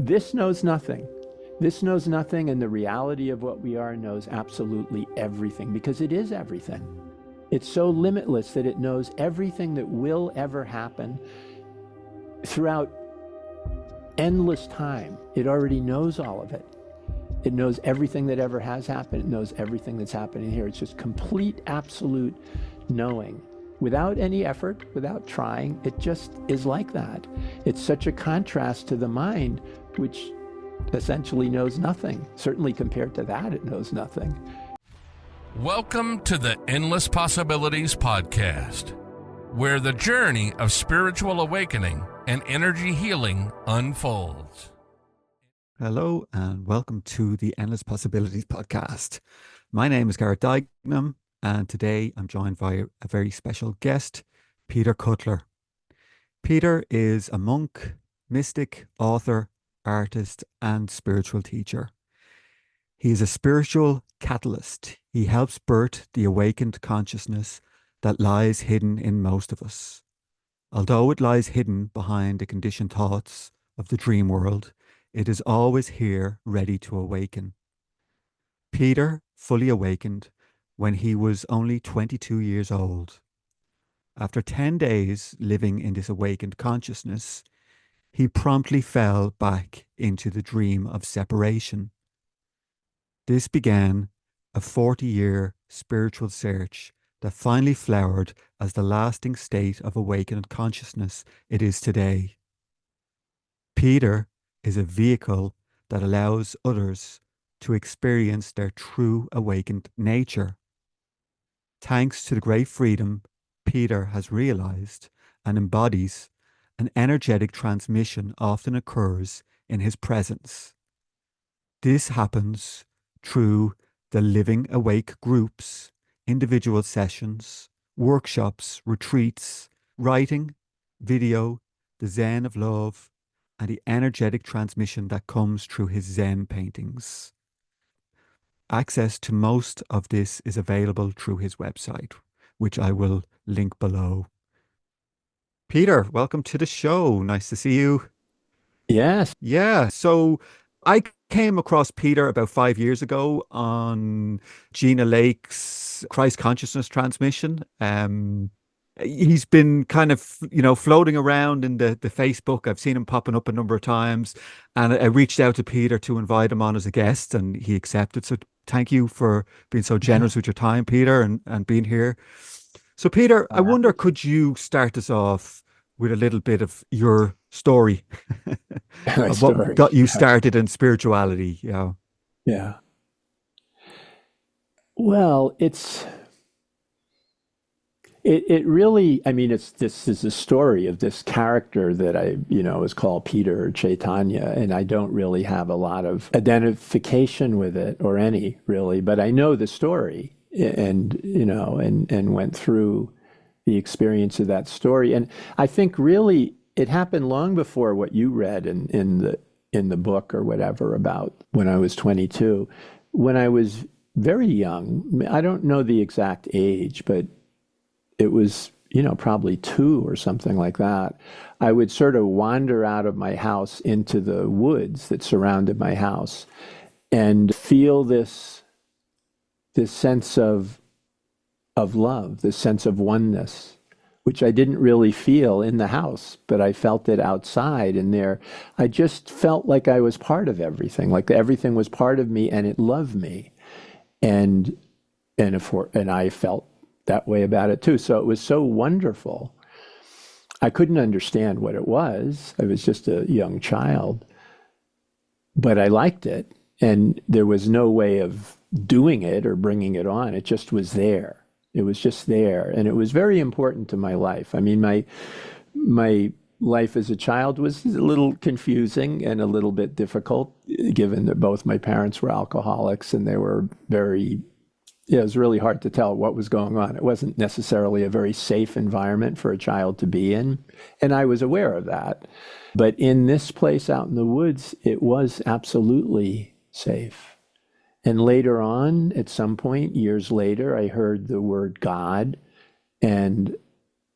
this knows nothing. This knows nothing, and the reality of what we are knows absolutely everything, because it is everything. It's so limitless that it knows everything that will ever happen throughout endless time. It already knows all of it. It knows everything that ever has happened. It knows everything that's happening here. It's just complete, absolute knowing. Without any effort, without trying, it just is like that. It's such a contrast to the mind, which essentially knows nothing. Certainly compared to that, it knows nothing. Welcome to the Endless Possibilities Podcast, where the journey of spiritual awakening and energy healing unfolds. Hello and welcome to the Endless Possibilities Podcast. My name is Garrett Dignam, and today I'm joined by a very special guest, Peter Cutler. Peter is a monk, mystic, author, artist, and spiritual teacher. He is a spiritual catalyst. He helps birth the awakened consciousness that lies hidden in most of us. Although it lies hidden behind the conditioned thoughts of the dream world, it is always here, ready to awaken. Peter fully awakened when he was only 22 years old. After 10 days living in this awakened consciousness, he promptly fell back into the dream of separation. This began a 40-year spiritual search that finally flowered as the lasting state of awakened consciousness it is today. Peter is a vehicle that allows others to experience their true awakened nature. Thanks to the great freedom Peter has realized and embodies, an energetic transmission often occurs in his presence. This happens through the Living Awake groups, individual sessions, workshops, retreats, writing, video, the Zen of love, and the energetic transmission that comes through his Zen paintings. Access to most of this is available through his website, which I will link below. Peter, welcome to the show. Nice to see you. Yes. Yeah, so I came across Peter about 5 years ago on Gina Lake's Christ Consciousness transmission. He's been kind of, floating around in the Facebook. I've seen him popping up a number of times, and I reached out to Peter to invite him on as a guest, and he accepted. So thank you for being so generous with your time, Peter, and being here. So Peter, I wonder, could you start us off with a little bit of your story of what got you started in spirituality? Yeah. Well, it really, this is a story of this character that is called Peter or Chaitanya, and I don't really have a lot of identification with it or any really, but I know the story and went through the experience of that story. And I think really it happened long before what you read in the book or whatever about when I was 22. When I was very young, I don't know the exact age, but it was, probably 2 or something like that. I would sort of wander out of my house into the woods that surrounded my house and feel this sense of love, this sense of oneness, which I didn't really feel in the house, but I felt it outside. And there, I just felt like I was part of everything, like everything was part of me and it loved me. And I felt that way about it too. So it was so wonderful. I couldn't understand what it was. I was just a young child, but I liked it. And there was no way of doing it or bringing it on. It just was there. It was just there. And it was very important to my life. I mean, my life as a child was a little confusing and a little bit difficult, given that both my parents were alcoholics and they were it was really hard to tell what was going on. It wasn't necessarily a very safe environment for a child to be in. And I was aware of that. But in this place out in the woods, it was absolutely safe. And later on, at some point, years later, I heard the word God, and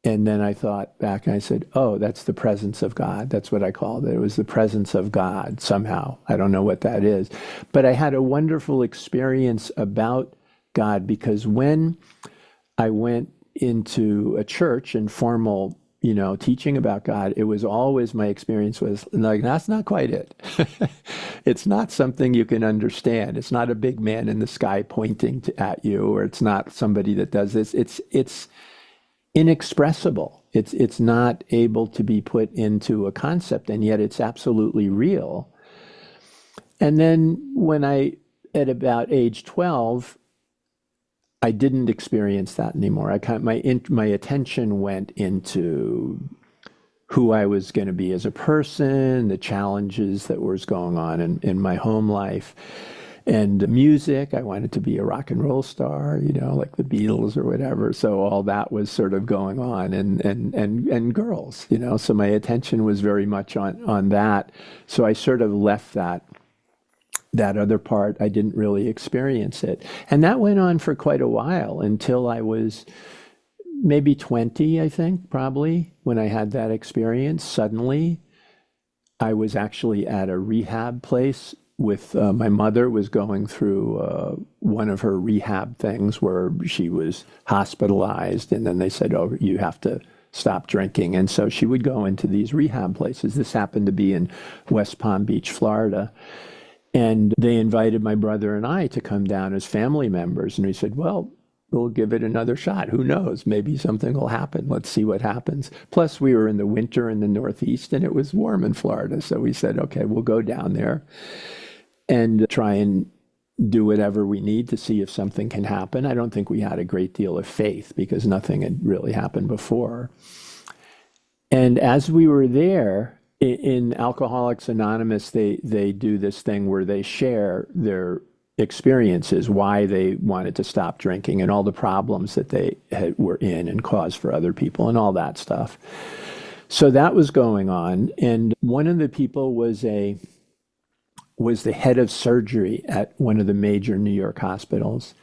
And then I thought back and I said, oh, that's the presence of God. That's what I called it. It was the presence of God somehow. I don't know what that is. But I had a wonderful experience about God, because when I went into a church and formal, teaching about God, it was always, my experience was like, that's not quite it. It's not something you can understand. It's not a big man in the sky pointing at you, or it's not somebody that does this. It's inexpressible. It's not able to be put into a concept, and yet it's absolutely real. And then when at about age 12, I didn't experience that anymore. My attention went into who I was going to be as a person, the challenges that was going on in my home life, and music. I wanted to be a rock and roll star, like the Beatles or whatever. So all that was sort of going on, and girls, So my attention was very much on that. So I sort of left that other part. I didn't really experience it. And that went on for quite a while, until I was maybe 20, I think, probably, when I had that experience. Suddenly, I was actually at a rehab place with my mother was going through one of her rehab things where she was hospitalized, and then they said, oh, you have to stop drinking. And so she would go into these rehab places. This happened to be in West Palm Beach, Florida. And they invited my brother and I to come down as family members. And we said, well, we'll give it another shot. Who knows? Maybe something will happen. Let's see what happens. Plus, we were in the winter in the Northeast, and it was warm in Florida. So we said, okay, we'll go down there and try and do whatever we need to see if something can happen. I don't think we had a great deal of faith, because nothing had really happened before. And as we were there, in Alcoholics Anonymous, they do this thing where they share their experiences, why they wanted to stop drinking, and all the problems that they were in and caused for other people, and all that stuff. So that was going on, and one of the people was the head of surgery at one of the major New York hospitals.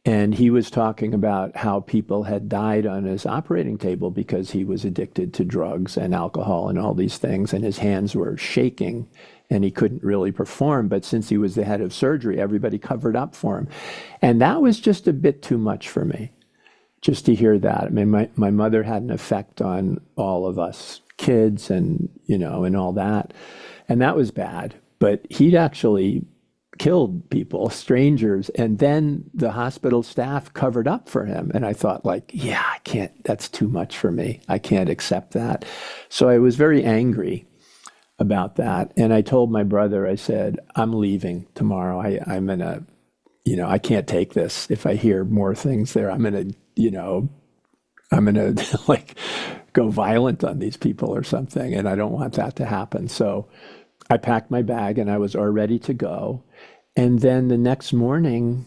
And he was talking about how people had died on his operating table because he was addicted to drugs and alcohol and all these things, and his hands were shaking and he couldn't really perform. But since he was the head of surgery, everybody covered up for him. And that was just a bit too much for me, just to hear that. I mean, my mother had an effect on all of us kids, and, and all that. And that was bad. But he'd actually killed people, strangers, and then the hospital staff covered up for him. And I thought, like, yeah, I can't, that's too much for me. I can't accept that. So I was very angry about that. And I told my brother, I said, I'm leaving tomorrow. I'm going to, I can't take this. If I hear more things there, I'm going to, like, go violent on these people or something. And I don't want that to happen. So I packed my bag and I was all ready to go. And then the next morning,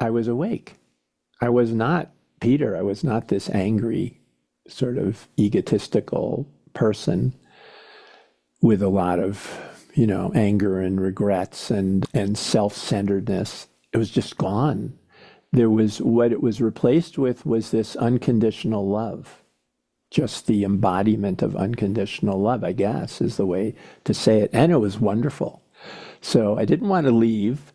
I was awake. I was not Peter. I was not this angry, sort of egotistical person with a lot of, anger and regrets and self-centeredness. It was just gone. What it was replaced with was this unconditional love. Just the embodiment of unconditional love, I guess, is the way to say it. And it was wonderful. So I didn't want to leave.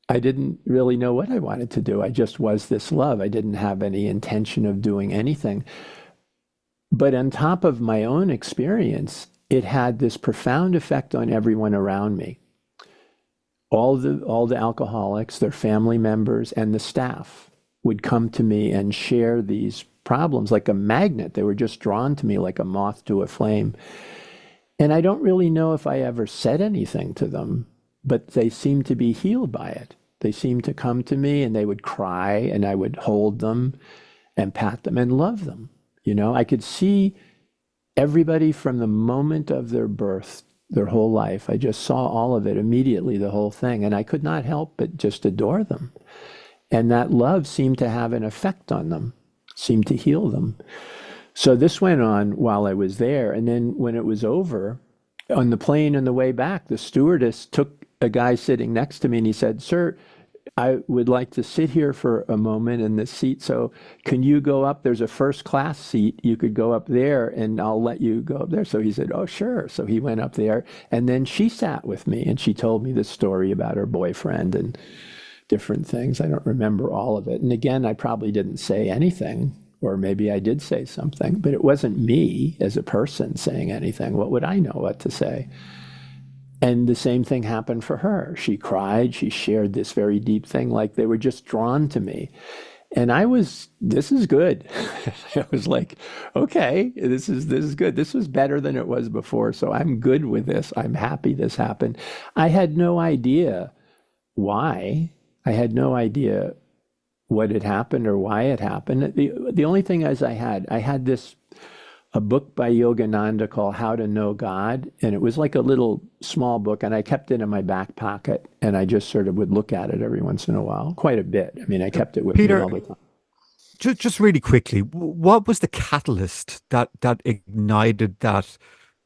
I didn't really know what I wanted to do. I just was this love. I didn't have any intention of doing anything. But on top of my own experience, it had this profound effect on everyone around me. All the alcoholics, their family members, and the staff would come to me and share these problems like a magnet. They were just drawn to me like a moth to a flame. And I don't really know if I ever said anything to them, but they seemed to be healed by it. They seemed to come to me and they would cry, and I would hold them and pat them and love them. I could see everybody from the moment of their birth, their whole life. I just saw all of it immediately, the whole thing. And I could not help but just adore them. And that love seemed to have an effect on them, seemed to heal them. So this went on while I was there. And then when it was over, on the plane on the way back, the stewardess took a guy sitting next to me and he said, "Sir, I would like to sit here for a moment in this seat. So can you go up? There's a first class seat. You could go up there and I'll let you go up there. So he said, oh, sure. So he went up there and then she sat with me and she told me this story about her boyfriend and different things. I don't remember all of it. And again, I probably didn't say anything, or maybe I did say something, but it wasn't me as a person saying anything. What would I know what to say? And the same thing happened for her. She cried. She shared this very deep thing, like they were just drawn to me. And this is good. I was like, okay, this is good. This was better than it was before. So I'm good with this. I'm happy this happened. I had no idea why. I had no idea what had happened or why it happened. The only thing is I had a book by Yogananda called How to Know God. And it was like a little small book. And I kept it in my back pocket. And I just sort of would look at it every once in a while, quite a bit. I mean, I kept it with me all the time. Just really quickly, what was the catalyst that ignited that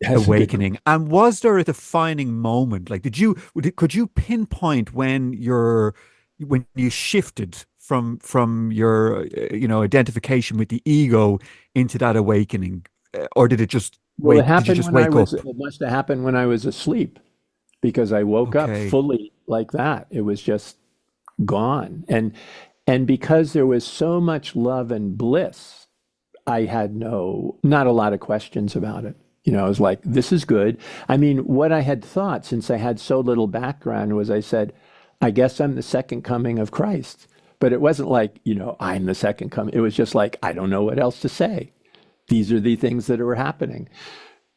awakening? And was there a defining moment? Like, could you pinpoint when you shifted from your identification with the ego into that awakening, or did it just Well, wait? Did you just wake up? It must have happened when I was asleep, because I woke up fully like that. It was just gone, and because there was so much love and bliss, I had not a lot of questions about it. I was like, this is good. I mean, what I had thought, since I had so little background, was I said, I guess I'm the second coming of Christ. But it wasn't like, I'm the second coming. It was just like, I don't know what else to say. These are the things that were happening.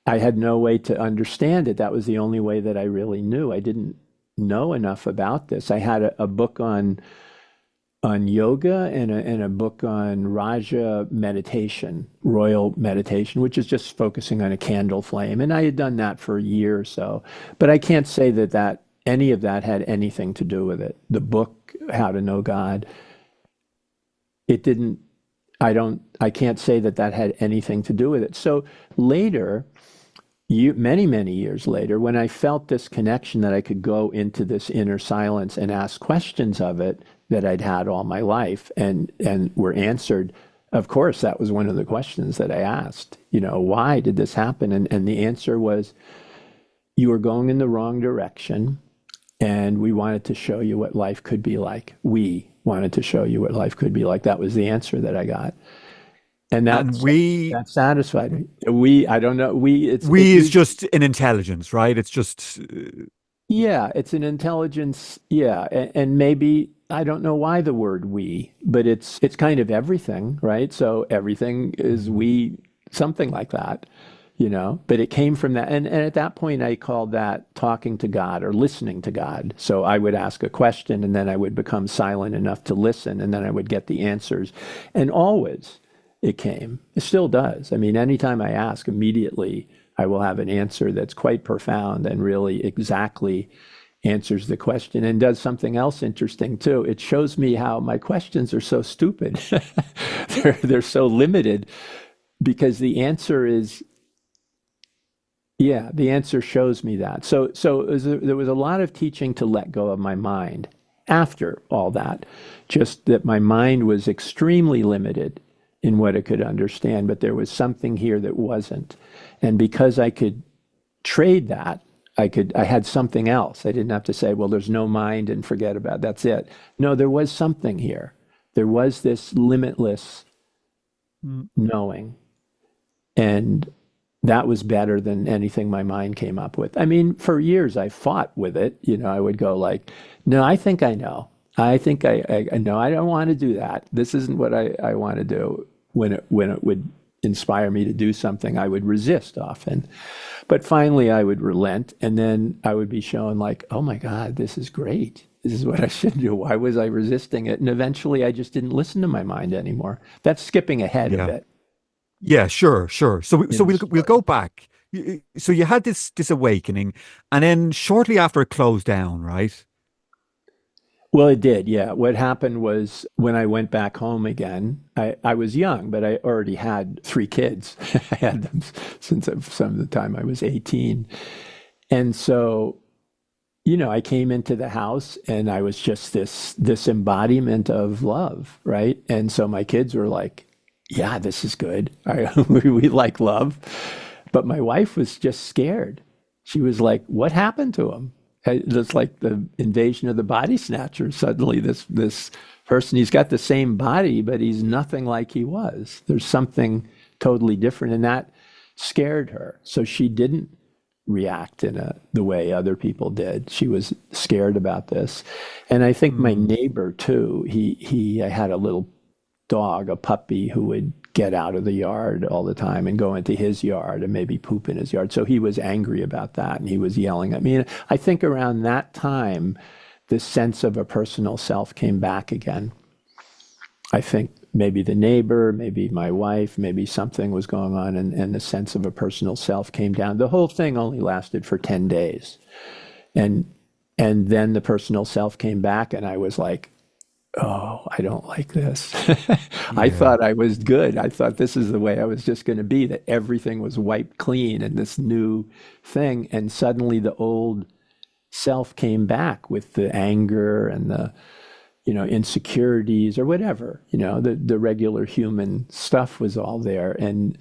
I had no way to understand it. That was the only way that I really knew. I didn't know enough about this. I had a book on yoga and a book on Raja meditation, royal meditation, which is just focusing on a candle flame. And I had done that for a year or so. But I can't say that any of that had anything to do with it. The book, How to Know God, it didn't, I can't say that had anything to do with it. So later, many, many years later, when I felt this connection that I could go into this inner silence and ask questions of it that I'd had all my life and were answered, of course, that was one of the questions that I asked. Why did this happen? And the answer was, you were going in the wrong direction. And we wanted to show you what life could be like. We wanted to show you what life could be like. That was the answer that I got. And that satisfied me. I don't know. Is just an intelligence, right? It's just. Yeah, it's an intelligence. Yeah. And maybe, I don't know why the word we, but it's kind of everything, right? So everything is we, something like that. But it came from that. And at that point, I called that talking to God or listening to God. So I would ask a question and then I would become silent enough to listen and then I would get the answers. And always it came. It still does. I mean, anytime I ask, immediately I will have an answer that's quite profound and really exactly answers the question and does something else interesting too. It shows me how my questions are so stupid. They're so limited because the answer is, yeah, the answer shows me that. So there was a lot of teaching to let go of my mind after all that, just that my mind was extremely limited in what it could understand, but there was something here that wasn't. And because I could trade that, I had something else. I didn't have to say, well, there's no mind and forget about it. That's it. No, there was something here. There was this limitless knowing. And that was better than anything my mind came up with. I mean, for years I fought with it. I would go like, no, I think I know. I think I know. I don't want to do that. This isn't what I want to do. When it would inspire me to do something, I would resist often. But finally I would relent and then I would be shown like, oh my God, this is great. This is what I should do. Why was I resisting it? And eventually I just didn't listen to my mind anymore. That's skipping ahead a bit. Yeah, sure. So we'll go back. So you had this awakening, and then shortly after it closed down, right? Well, it did, yeah. What happened was when I went back home again, I was young, but I already had 3 kids. I had them since some of the time I was 18. And so I came into the house and I was just this embodiment of love, right? And so my kids were like, "Yeah, this is good. We like love." But my wife was just scared. She was like, "What happened to him?" It's like the invasion of the body snatchers. Suddenly, this person, he's got the same body, but he's nothing like he was. There's something totally different, and that scared her. So she didn't react in the way other people did. She was scared about this. And I think my Mm. neighbor too, I had a little dog, a puppy who would get out of the yard all the time and go into his yard and maybe poop in his yard. So he was angry about that and he was yelling at me. And I think around that time, this sense of a personal self came back again. I think maybe the neighbor, maybe my wife, maybe something was going on, and the sense of a personal self came down. The whole thing only lasted for 10 days. And and then the personal self came back and I was like, oh, I don't like this. I Yeah. thought I was good. I thought this is the way I was just going to be, that everything was wiped clean and this new thing. And suddenly the old self came back with the anger and the insecurities or whatever, the regular human stuff was all there. And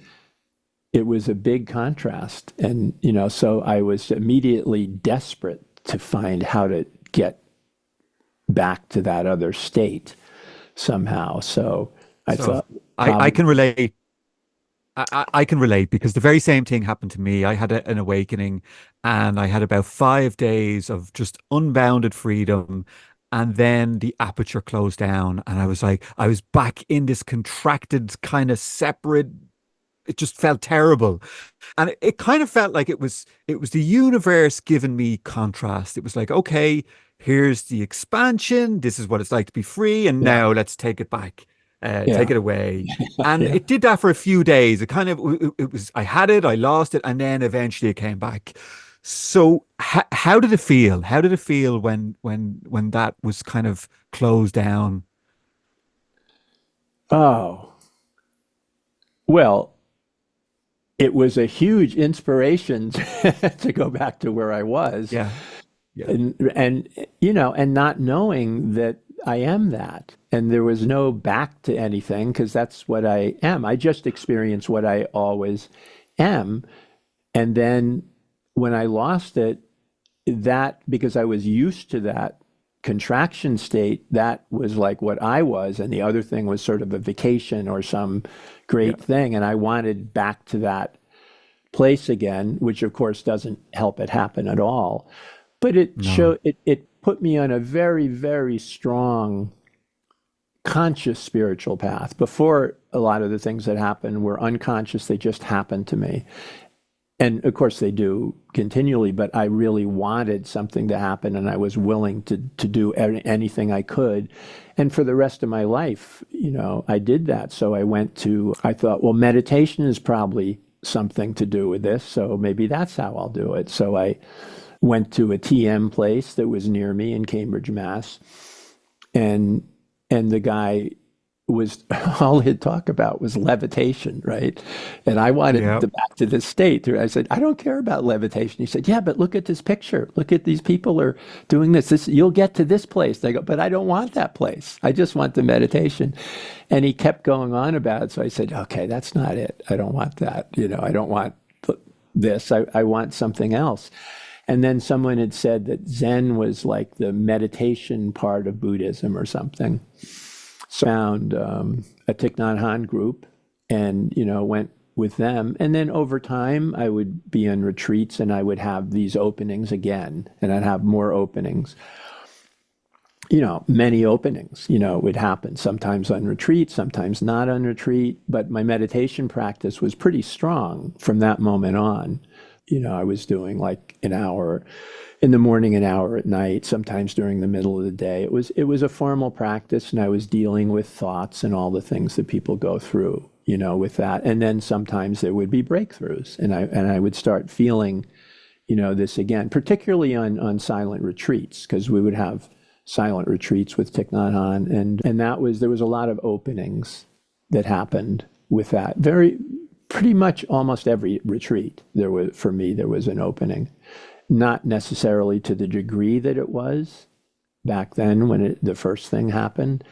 it was a big contrast. And, so I was immediately desperate to find how to get back to that other state somehow. So I So thought I probably, can relate. I can relate because the very same thing happened to me. I had an awakening and I had about 5 days of just unbounded freedom. And then the aperture closed down and I was like, I was back in this contracted kind of separate. It just felt terrible. And it kind of felt like it was the universe giving me contrast. It was like, okay, here's the expansion. This is what it's like to be free. And yeah, now let's take it back, take yeah, it away. And yeah. it did that for a few days. It kind of, it was, I had it, I lost it, and then eventually it came back. So how did it feel? How did it feel when that was kind of closed down? Oh, well, it was a huge inspiration to go back to where I was Yeah, yeah, and not knowing that I am that. And there was no back to anything because that's what I am. I just experience what I always am. And then when I lost it, that because I was used to that contraction state, that was like what I was, and the other thing was sort of a vacation or some yeah. great thing, and I wanted back to that place again, which of course doesn't help it happen at all. But No. it put me on a very, very strong conscious spiritual path. Before, a lot of the things that happened were unconscious, they just happened to me. And of course they do continually, but I really wanted something to happen and I was willing to do anything I could. And for the rest of my life, I did that. So I thought, well, meditation is probably something to do with this. So maybe that's how I'll do it. So I went to a TM place that was near me in Cambridge, Mass. And the guy was all he'd talk about was levitation, right? And I wanted Yeah. to back to this state. I said, I don't care about levitation. He said, yeah, but look at this picture. Look at these people are doing this. You'll get to this place. They go, but I don't want that place. I just want the meditation. And he kept going on about it. So I said, okay, that's not it. I don't want that. I don't want this. I want something else. And then someone had said that Zen was like the meditation part of Buddhism or something. So I found a Thich Nhat Hanh group and, went with them. And then over time, I would be in retreats and I would have these openings again, and I'd have more openings. Many openings, would happen sometimes on retreat, sometimes not on retreat. But my meditation practice was pretty strong from that moment on. I was doing like an hour in the morning, an hour at night, sometimes during the middle of the day. It was a formal practice, and I was dealing with thoughts and all the things that people go through, with that. And then sometimes there would be breakthroughs, and I would start feeling, this again, particularly on silent retreats, because we would have silent retreats with Thich Nhat Hanh, and there was a lot of openings that happened with that. Pretty much almost every retreat there was, for me, there was an opening. not necessarily to the degree that it was back then when the first thing happened.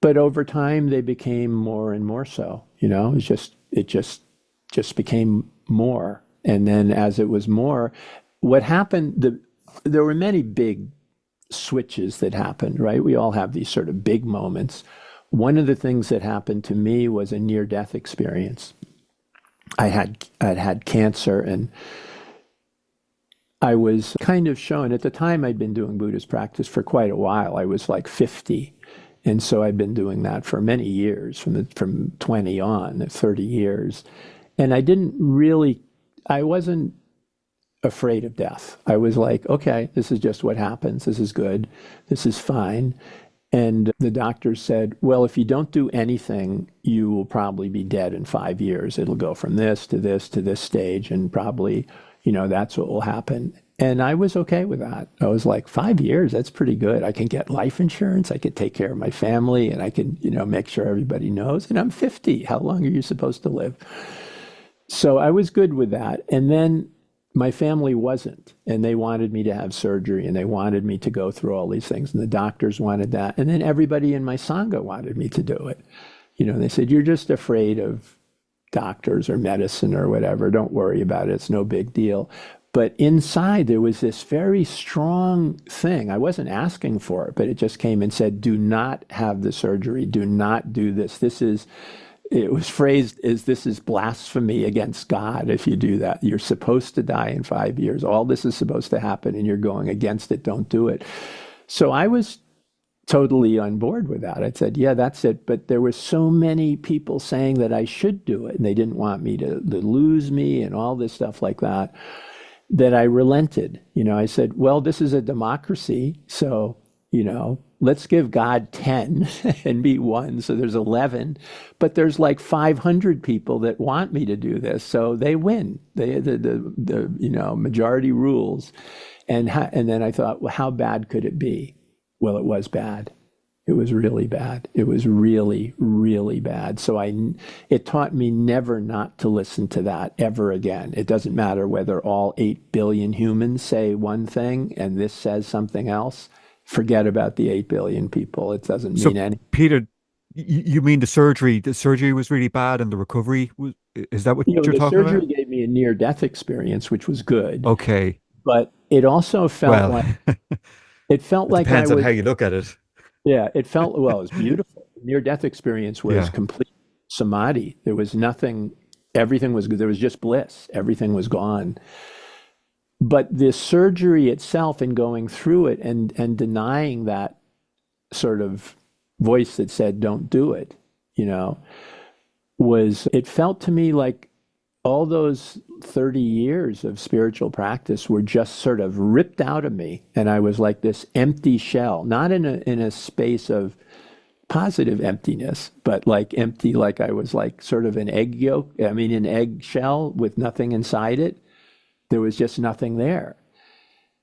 But over time, they became more and more so. It just became more. And then as it was more, what happened, there were many big switches that happened, right? We all have these sort of big moments. One of the things that happened to me was a near-death experience. I'd had cancer, and I was kind of shown, at the time I'd been doing Buddhist practice for quite a while. I was like 50. And so I'd been doing that for many years, from 20 on, 30 years. And I wasn't afraid of death. I was like, okay, this is just what happens. This is good. This is fine. And the doctors said, well, if you don't do anything, you will probably be dead in 5 years. It'll go from this to this to this stage, and probably, that's what will happen. And I was okay with that. I was like, 5 years, that's pretty good. I can get life insurance. I could take care of my family, and I can, make sure everybody knows. And I'm 50. How long are you supposed to live? So I was good with that. And then my family wasn't, and they wanted me to have surgery, and they wanted me to go through all these things, and the doctors wanted that. And then everybody in my Sangha wanted me to do it. They said, you're just afraid of doctors or medicine or whatever. Don't worry about it. It's no big deal. But inside, there was this very strong thing. I wasn't asking for it, but it just came and said, do not have the surgery. Do not do this. It was phrased as, this is blasphemy against God if you do that. You're supposed to die in 5 years. All this is supposed to happen, and you're going against it. Don't do it. So I was totally on board with that. I said, yeah, that's it. But there were so many people saying that I should do it, and they didn't want me to lose me and all this stuff like that, that I relented. I said, well, this is a democracy. So, let's give God 10 and me 1. So there's 11, but there's like 500 people that want me to do this. So they win. The majority rules. And then I thought, well, how bad could it be? Well, it was bad. It was really bad. It was really, really bad. So it taught me never not to listen to that ever again. It doesn't matter whether all 8 billion humans say one thing and this says something else. Forget about the 8 billion people. It doesn't mean anything. Peter, you mean the surgery? The surgery was really bad, and the recovery is that what you're talking about? The surgery gave me a near-death experience, which was good. Okay. But it also felt like it depends on how you look at it. Yeah, it was beautiful. Near-death experience was complete samadhi. There was nothing. Everything was good. There was just bliss. Everything was gone. But the surgery itself, and going through it and denying that sort of voice that said, don't do it, it felt to me like all those 30 years of spiritual practice were just sort of ripped out of me. And I was like this empty shell, not in a space of positive emptiness, but like empty, like I was like sort of an egg shell with nothing inside it. There was just nothing there.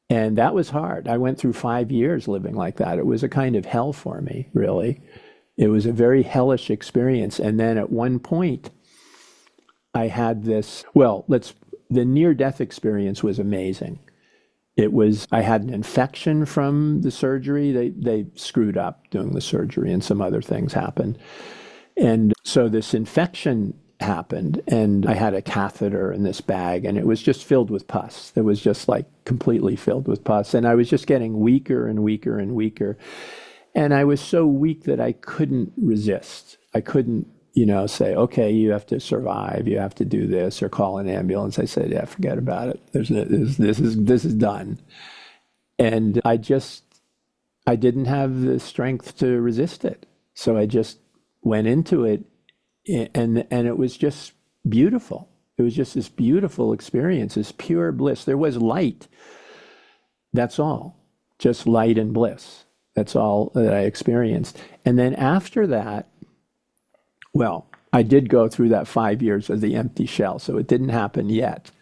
And that was hard. I went through 5 years living like that. It was a kind of hell for me, really. It was a very hellish experience. And then at one point, I had this, the near-death experience was amazing. I had an infection from the surgery. They screwed up doing the surgery, and some other things happened. And so this infection happened, and I had a catheter in this bag, and it was just filled with pus. It was just like completely filled with pus. And I was just getting weaker and weaker and weaker. And I was so weak that I couldn't resist. I couldn't, say, okay, you have to survive, you have to do this, or call an ambulance. I said, yeah, forget about it. This is done. And I didn't have the strength to resist it. So I just went into it. And it was just beautiful. It was just this beautiful experience, this pure bliss. There was light. That's all. Just light and bliss. That's all that I experienced. And then after that, I did go through that 5 years of the empty shell, so it didn't happen yet.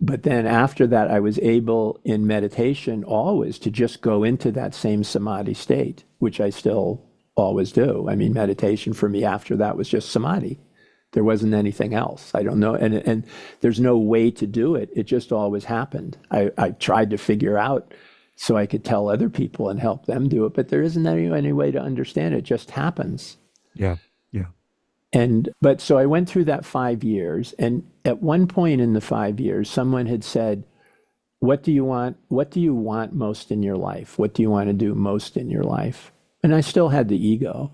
But then after that, I was able in meditation always to just go into that same samadhi state, which I still always do. I mean, meditation for me after that was just samadhi, There wasn't anything else. I don't know. And there's no way to do it. It just always happened. I tried to figure out so I could tell other people and help them do it, but there isn't any way to understand it. It just happens. Yeah. Yeah. But so I went through that 5 years, and at one point in the 5 years, someone had said, what do you want? What do you want most in your life? What do you want to do most in your life? And I still had the ego.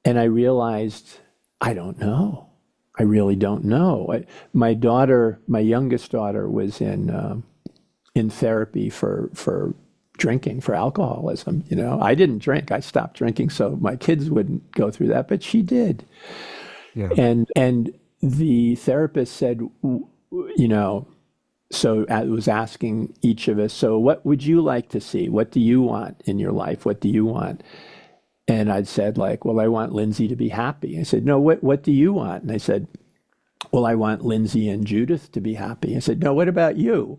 And I realized, I don't know. I really don't know. My youngest daughter was in therapy for drinking, for alcoholism. You know, I didn't drink. I stopped drinking so my kids wouldn't go through that, but she did. Yeah. And the therapist said, you know, so I was asking each of us, so what would you like to see? What do you want in your life? What do you want? And I'd said, like, well, I want Lindsay to be happy. I said, no, what do you want? And I said, well, I want Lindsay and Judith to be happy. I said, no, what about you?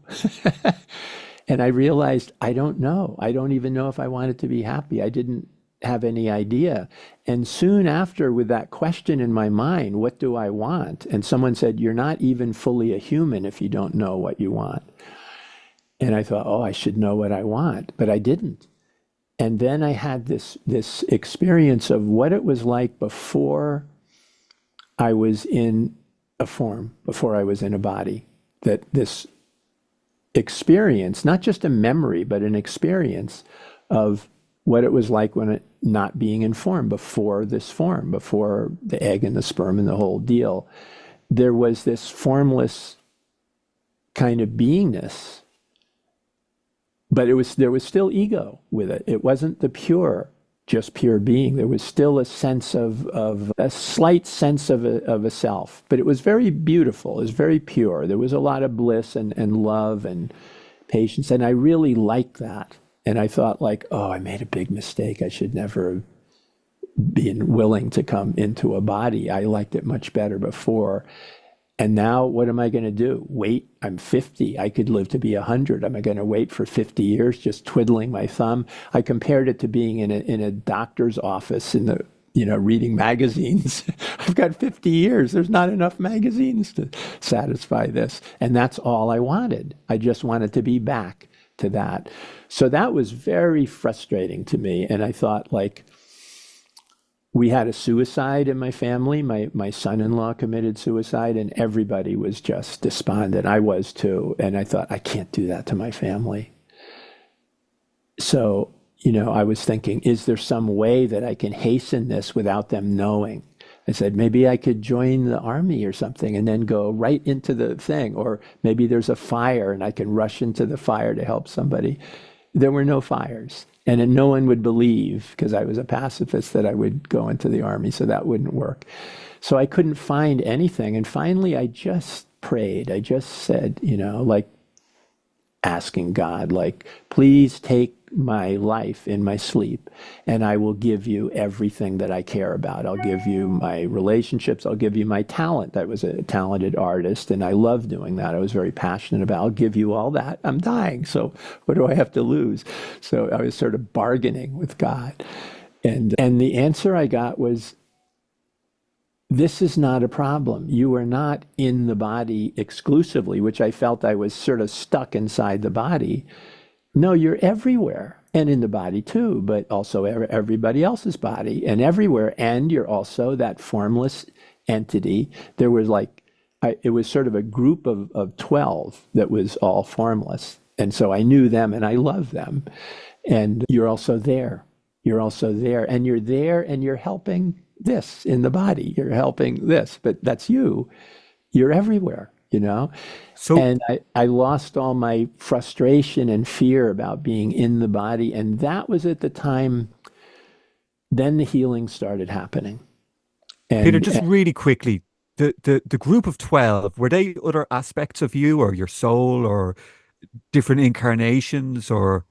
And I realized, I don't know. I don't even know if I wanted to be happy. I didn't have any idea. And soon after, with that question in my mind, what do I want? And someone said, you're not even fully a human if you don't know what you want. And I thought, oh, I should know what I want, but I didn't. And then I had this experience of what it was like before I was in a form, before I was in a body. That this experience, not just a memory, but an experience of what it was like when not being in form, before this form, before the egg and the sperm and the whole deal. There was this formless kind of beingness, but there was still ego with it. It wasn't the just pure being. There was still a sense of a slight sense of a self, but it was very beautiful. It was very pure. There was a lot of bliss and love and patience, and I really liked that. And I thought, like, oh, I made a big mistake. I should never have been willing to come into a body. I liked it much better before. And now what am I going to do? Wait, I'm 50. I could live to be 100. Am I going to wait for 50 years just twiddling my thumb? I compared it to being in a doctor's office reading magazines. I've got 50 years. There's not enough magazines to satisfy this. And that's all I wanted. I just wanted to be back to that. So that was very frustrating to me. And I thought, like, we had a suicide in my family. My son-in-law committed suicide, and everybody was just despondent. I was too. And I thought, I can't do that to my family. So, I was thinking, is there some way that I can hasten this without them knowing? I said, maybe I could join the army or something and then go right into the thing. Or maybe there's a fire and I can rush into the fire to help somebody. There were no fires. And then no one would believe, because I was a pacifist, that I would go into the army, so that wouldn't work. So I couldn't find anything. And finally, I just prayed. I just said, like asking God, like, please take my life in my sleep, and I will give you everything that I care about. I'll give you my relationships. I'll give you my talent. I was a talented artist, and I loved doing that. I was very passionate about, I'll give you all that. I'm dying, so what do I have to lose? So I was sort of bargaining with God. And the answer I got was, this is not a problem. You are not in the body exclusively, which I felt I was sort of stuck inside the body. No, you're everywhere, and in the body too, but also everybody else's body and everywhere. And you're also that formless entity. There was it was sort of a group of 12 that was all formless. And so I knew them and I loved them. And you're also there. You're also there. And you're there and you're helping this in the body. You're helping this, but that's you. You're everywhere. So, and I lost all my frustration and fear about being in the body. And that was at the time, then the healing started happening. Peter, just really quickly, the group of 12, were they other aspects of you or your soul or different incarnations or?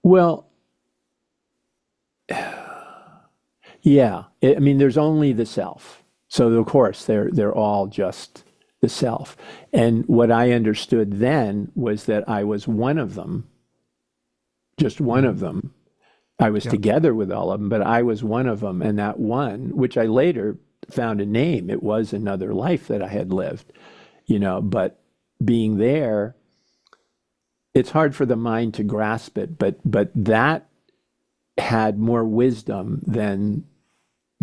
Well, yeah. There's only the self. So of course they're all just the self. And what I understood then was that I was one of them, just one of them. I was Yeah. together with all of them, but I was one of them. And that one, which I later found a name, it was another life that I had lived, but being there, it's hard for the mind to grasp it, but that had more wisdom than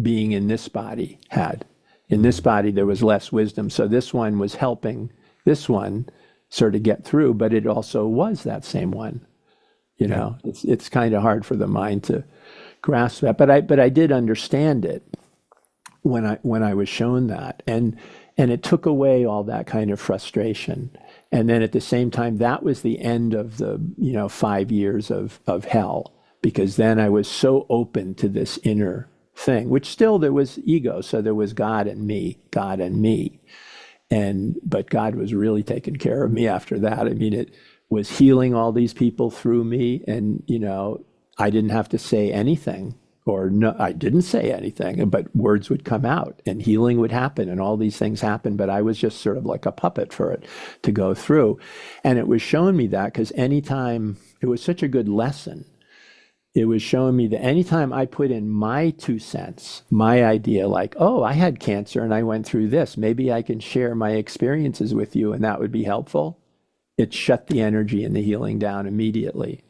being in this body had. In this body, there was less wisdom. So this one was helping this one sort of get through, but it also was that same one. It's kind of hard for the mind to grasp that, but I did understand it when I was shown that, and it took away all that kind of frustration. And then at the same time, that was the end of the 5 years of hell, because then I was so open to this inner thing, which still there was ego, so there was God and me, but God was really taking care of me after that. I mean, it was healing all these people through me, and I didn't have to say anything, or no, I didn't say anything, but words would come out and healing would happen and all these things happen, but I was just sort of like a puppet for it to go through. And it was showing me that, because anytime, it was such a good lesson. It was showing me that anytime I put in my 2 cents, my idea, like, oh, I had cancer and I went through this, maybe I can share my experiences with you and that would be helpful, it shut the energy and the healing down immediately.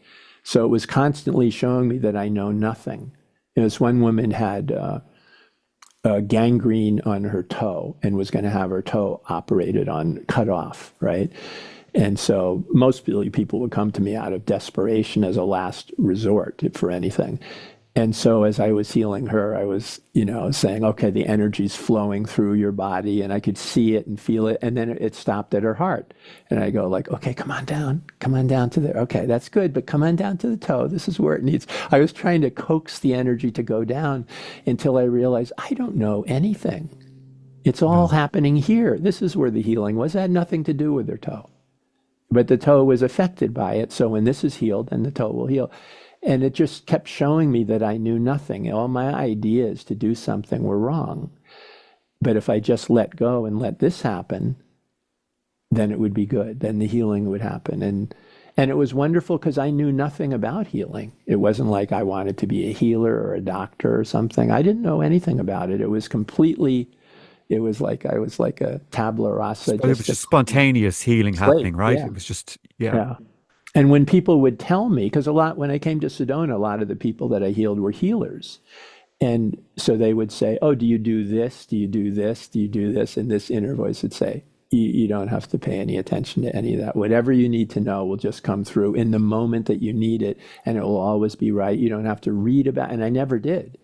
So it was constantly showing me that I know nothing. This one woman had a gangrene on her toe and was going to have her toe operated on, cut off, right? And so most people would come to me out of desperation as a last resort for anything. And so as I was healing her, I was, saying, okay, the energy's flowing through your body, and I could see it and feel it. And then it stopped at her heart. And I go like, okay, come on down to there. Okay, that's good, but come on down to the toe. This is where it needs. I was trying to coax the energy to go down until I realized I don't know anything. It's all happening here. This is where the healing was. It had nothing to do with her toe. But the toe was affected by it. So when this is healed, then the toe will heal. And it just kept showing me that I knew nothing. All my ideas to do something were wrong. But if I just let go and let this happen, then it would be good. Then the healing would happen. And it was wonderful because I knew nothing about healing. It wasn't like I wanted to be a healer or a doctor or something. I didn't know anything about it. It was completely, it was like I was like a tabula rasa. It was just spontaneous healing happening, right? Yeah. It was just, Yeah. And when people would tell me, because when I came to Sedona, a lot of the people that I healed were healers. And so they would say, oh, do you do this? Do you do this? Do you do this? And this inner voice would say, you don't have to pay any attention to any of that. Whatever you need to know will just come through in the moment that you need it, and it will always be right. You don't have to read about it. And I never did.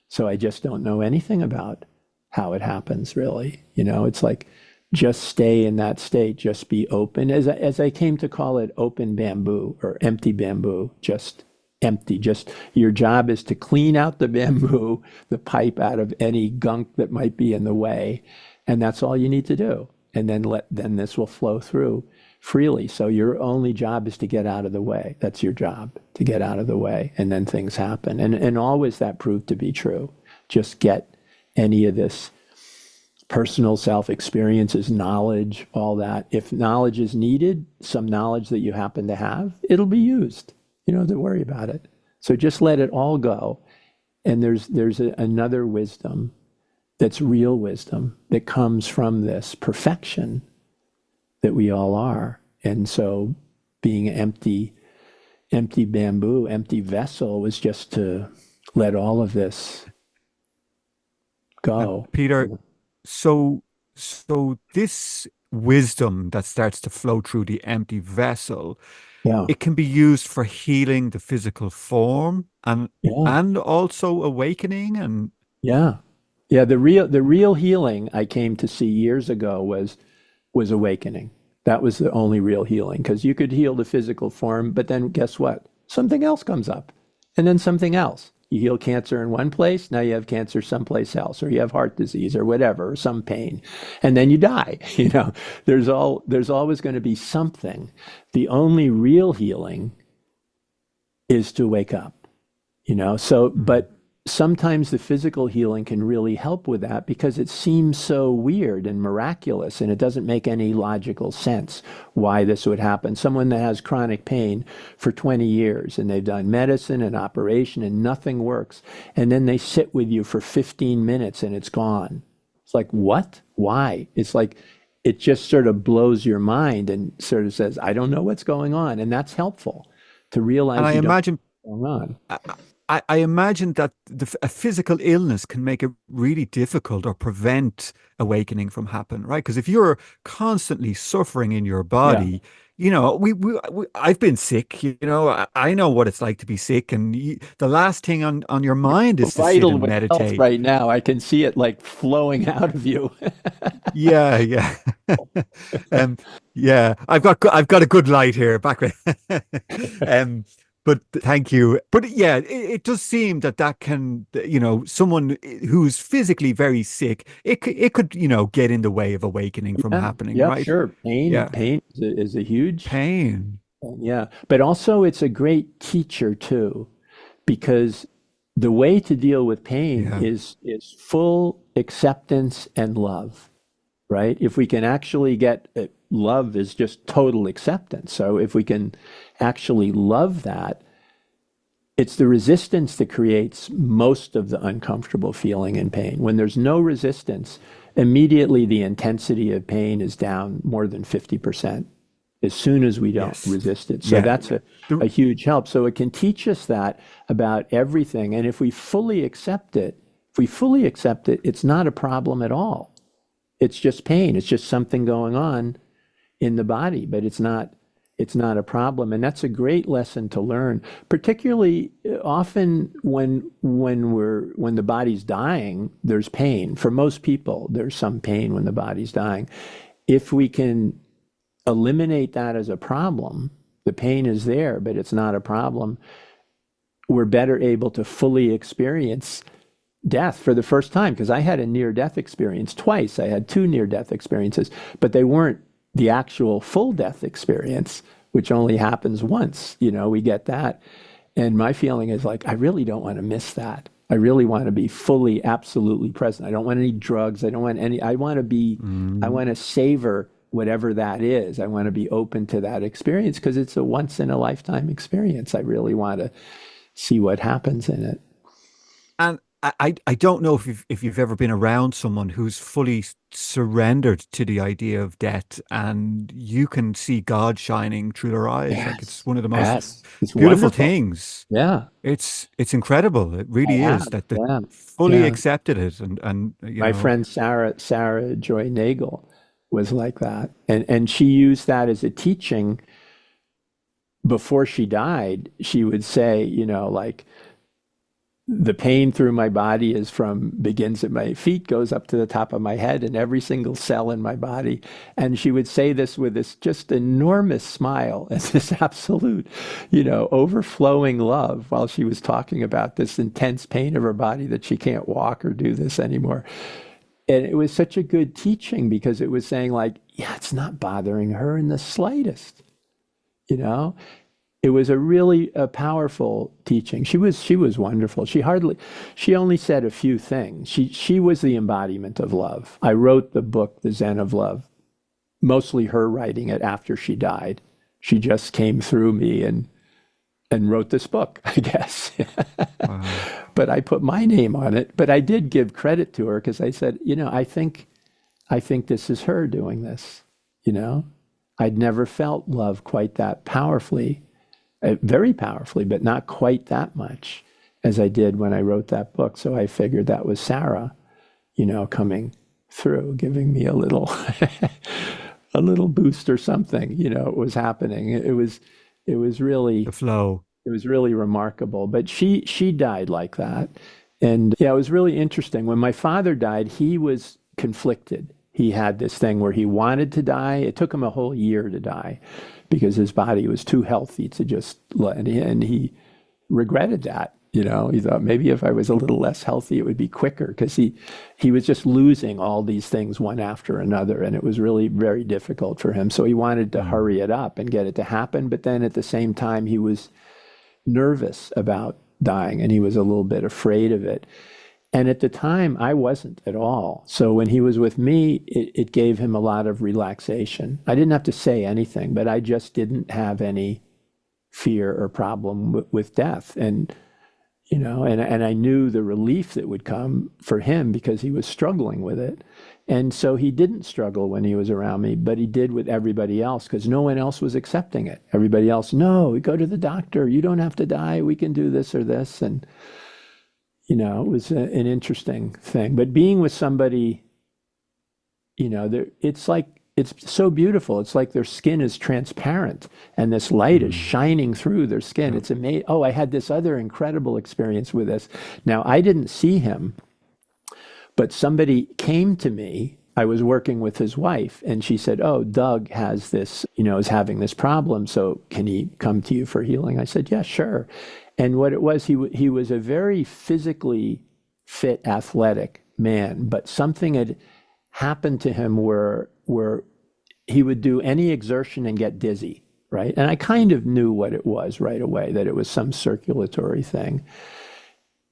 So I just don't know anything about how it happens, really. It's like, just stay in that state, just be open. As I came to call it, open bamboo or empty bamboo, just empty. Just your job is to clean out the bamboo, the pipe out of any gunk that might be in the way. And that's all you need to do. And then this will flow through freely. So your only job is to get out of the way. That's your job, to get out of the way. And then things happen. And always that proved to be true. Just get any of this personal self-experiences, knowledge, all that. If knowledge is needed, some knowledge that you happen to have, it'll be used. You don't have to worry about it. So just let it all go. And there's another wisdom that's real wisdom that comes from this perfection that we all are. And so being empty bamboo, empty vessel was just to let all of this go. Peter, so this wisdom that starts to flow through the empty vessel, it can be used for healing the physical form and also awakening and the real healing I came to see years ago was awakening. That was the only real healing, because you could heal the physical form, but then guess what? Something else comes up, and then something else. You heal cancer in one place, now you have cancer someplace else, or you have heart disease or whatever, or some pain, and then you die. There's always going to be something. The only real healing is to wake up. But sometimes the physical healing can really help with that because it seems so weird and miraculous and it doesn't make any logical sense why this would happen. Someone that has chronic pain for 20 years and they've done medicine and operation and nothing works. And then they sit with you for 15 minutes and it's gone. It's like, what? Why? It's like, it just sort of blows your mind and sort of says, I don't know what's going on. And that's helpful to realize And I you don't imagine know what's going on. I imagine that a physical illness can make it really difficult or prevent awakening from happening, right? Because if you're constantly suffering in your Yeah. body, I've been sick, I know what it's like to be sick, and the last thing on your mind is to sit Vital and with health meditate. right now. I can see it like flowing out of you. Yeah, yeah. um, yeah, I've got a good light here back. um, but thank you. But yeah, it does seem that can, someone who's physically very sick, it could, get in the way of awakening from Yeah, happening, yeah, right? sure. Pain, Yeah. pain is a huge, Pain. yeah. But also it's a great teacher too, because the way to deal with pain Yeah. is full acceptance and love, right? If we can actually get love is just total acceptance. So if we can actually love that, it's the resistance that creates most of the uncomfortable feeling and pain. When there's no resistance, immediately the intensity of pain is down more than 50% as soon as we don't Yes. resist it. So Yeah. that's a huge help. So it can teach us that about everything. And if we fully accept it, it's not a problem at all. It's just pain. It's just something going on in the body, but it's not a problem. And that's a great lesson to learn, particularly often when the body's dying, there's pain. For most people, there's some pain when the body's dying. If we can eliminate that as a problem, the pain is there, but it's not a problem, we're better able to fully experience death for the first time. Because I had a near-death experience twice. I had two near-death experiences, but they weren't the actual full death experience, which only happens once. We get that. And my feeling is like, I really don't want to miss that. I really want to be fully, absolutely present. I don't want any drugs. I want to savor whatever that is. I want to be open to that experience because it's a once in a lifetime experience. I really want to see what happens in it. And I don't know if you've ever been around someone who's fully surrendered to the idea of death, and you can see God shining through their eyes. Like it's one of the most It's beautiful wonderful. things. Yeah, It's incredible. It I really is have. that they Yeah, fully yeah. accepted it, and My friend Sarah Joy Nagel was like that, and she used that as a teaching. Before she died, she would say, like, the pain through my body begins at my feet, goes up to the top of my head, and every single cell in my body. And she would say this with this just enormous smile and this absolute, overflowing love while she was talking about this intense pain of her body that she can't walk or do this anymore. And it was such a good teaching because it was saying like, yeah, it's not bothering her in the slightest, It was a powerful teaching. She was wonderful. She only said a few things. She was the embodiment of love. I wrote the book, The Zen of Love, mostly her writing it after she died. She just came through me and wrote this book, I guess. wow. But I put my name on it. But I did give credit to her because I said, I think this is her doing this. I'd never felt love quite that powerfully. Very powerfully, but not quite that much as I did when I wrote that book. So I figured that was Sarah, coming through, giving me a little, a little boost or something. It was happening. It was really The flow. it was really remarkable. But she died like that, and yeah, it was really interesting. When my father died, he was conflicted. He had this thing where he wanted to die. It took him a whole year to die because his body was too healthy to just let, and he regretted that. He thought maybe if I was a little less healthy, it would be quicker because he was just losing all these things one after another. And it was really very difficult for him. So he wanted to hurry it up and get it to happen. But then at the same time, he was nervous about dying, and he was a little bit afraid of it. And at the time, I wasn't at all. So when he was with me, it gave him a lot of relaxation. I didn't have to say anything, but I just didn't have any fear or problem with death. And, you know, and I knew the relief that would come for him because he was struggling with it. And so he didn't struggle when he was around me, but he did with everybody else because no one else was accepting it. Everybody else, no, we go to the doctor. You don't have to die. We can do this or this. And, you know, it was an interesting thing. But being with somebody, you know, it's like, it's so beautiful. It's like their skin is transparent and this light is shining through their skin. It's amazing. Oh, I had this other incredible experience with this. Now, I didn't see him, but somebody came to me. I was working with his wife, and she said, oh, Doug has this, you know, is having this problem. So can he come to you for healing? I said, yeah, sure. And what it was, he was a very physically fit, athletic man, but something had happened to him where he would do any exertion and get dizzy, right? And I kind of knew what it was right away, that it was some circulatory thing.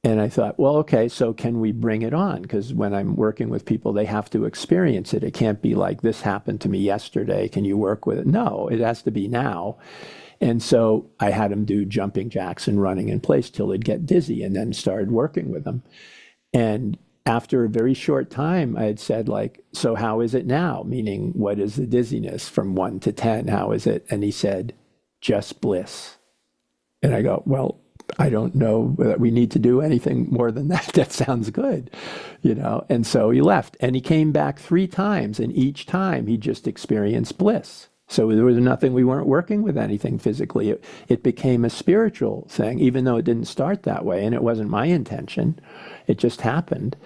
And I thought, well, okay, so can we bring it on? Because when I'm working with people, they have to experience it. It can't be like, this happened to me yesterday. Can you work with it? No, it has to be now. And so I had him do jumping jacks and running in place till he'd get dizzy, and then started working with him. And after a very short time, I had said, like, so how is it now? Meaning, what is the dizziness from 1 to 10? How is it? And he said, just bliss. And I go, well, I don't know that we need to do anything more than that. That sounds good, you know? And so he left, and he came back 3 times, and each time he just experienced bliss. So there was nothing, we weren't working with anything physically. It became a spiritual thing, even though it didn't start that way, and it wasn't my intention. It just happened.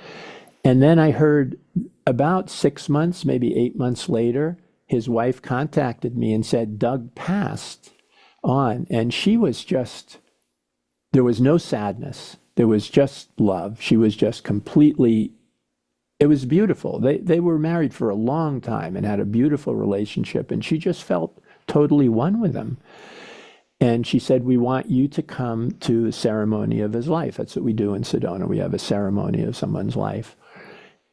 And then I heard about 6 months, maybe 8 months later, his wife contacted me and said, Doug passed on. And she was just, there was no sadness. There was just love. She was just completely, it was beautiful. They were married for a long time and had a beautiful relationship, and she just felt totally one with him. And she said, we want you to come to the ceremony of his life. That's what we do in Sedona. We have a ceremony of someone's life.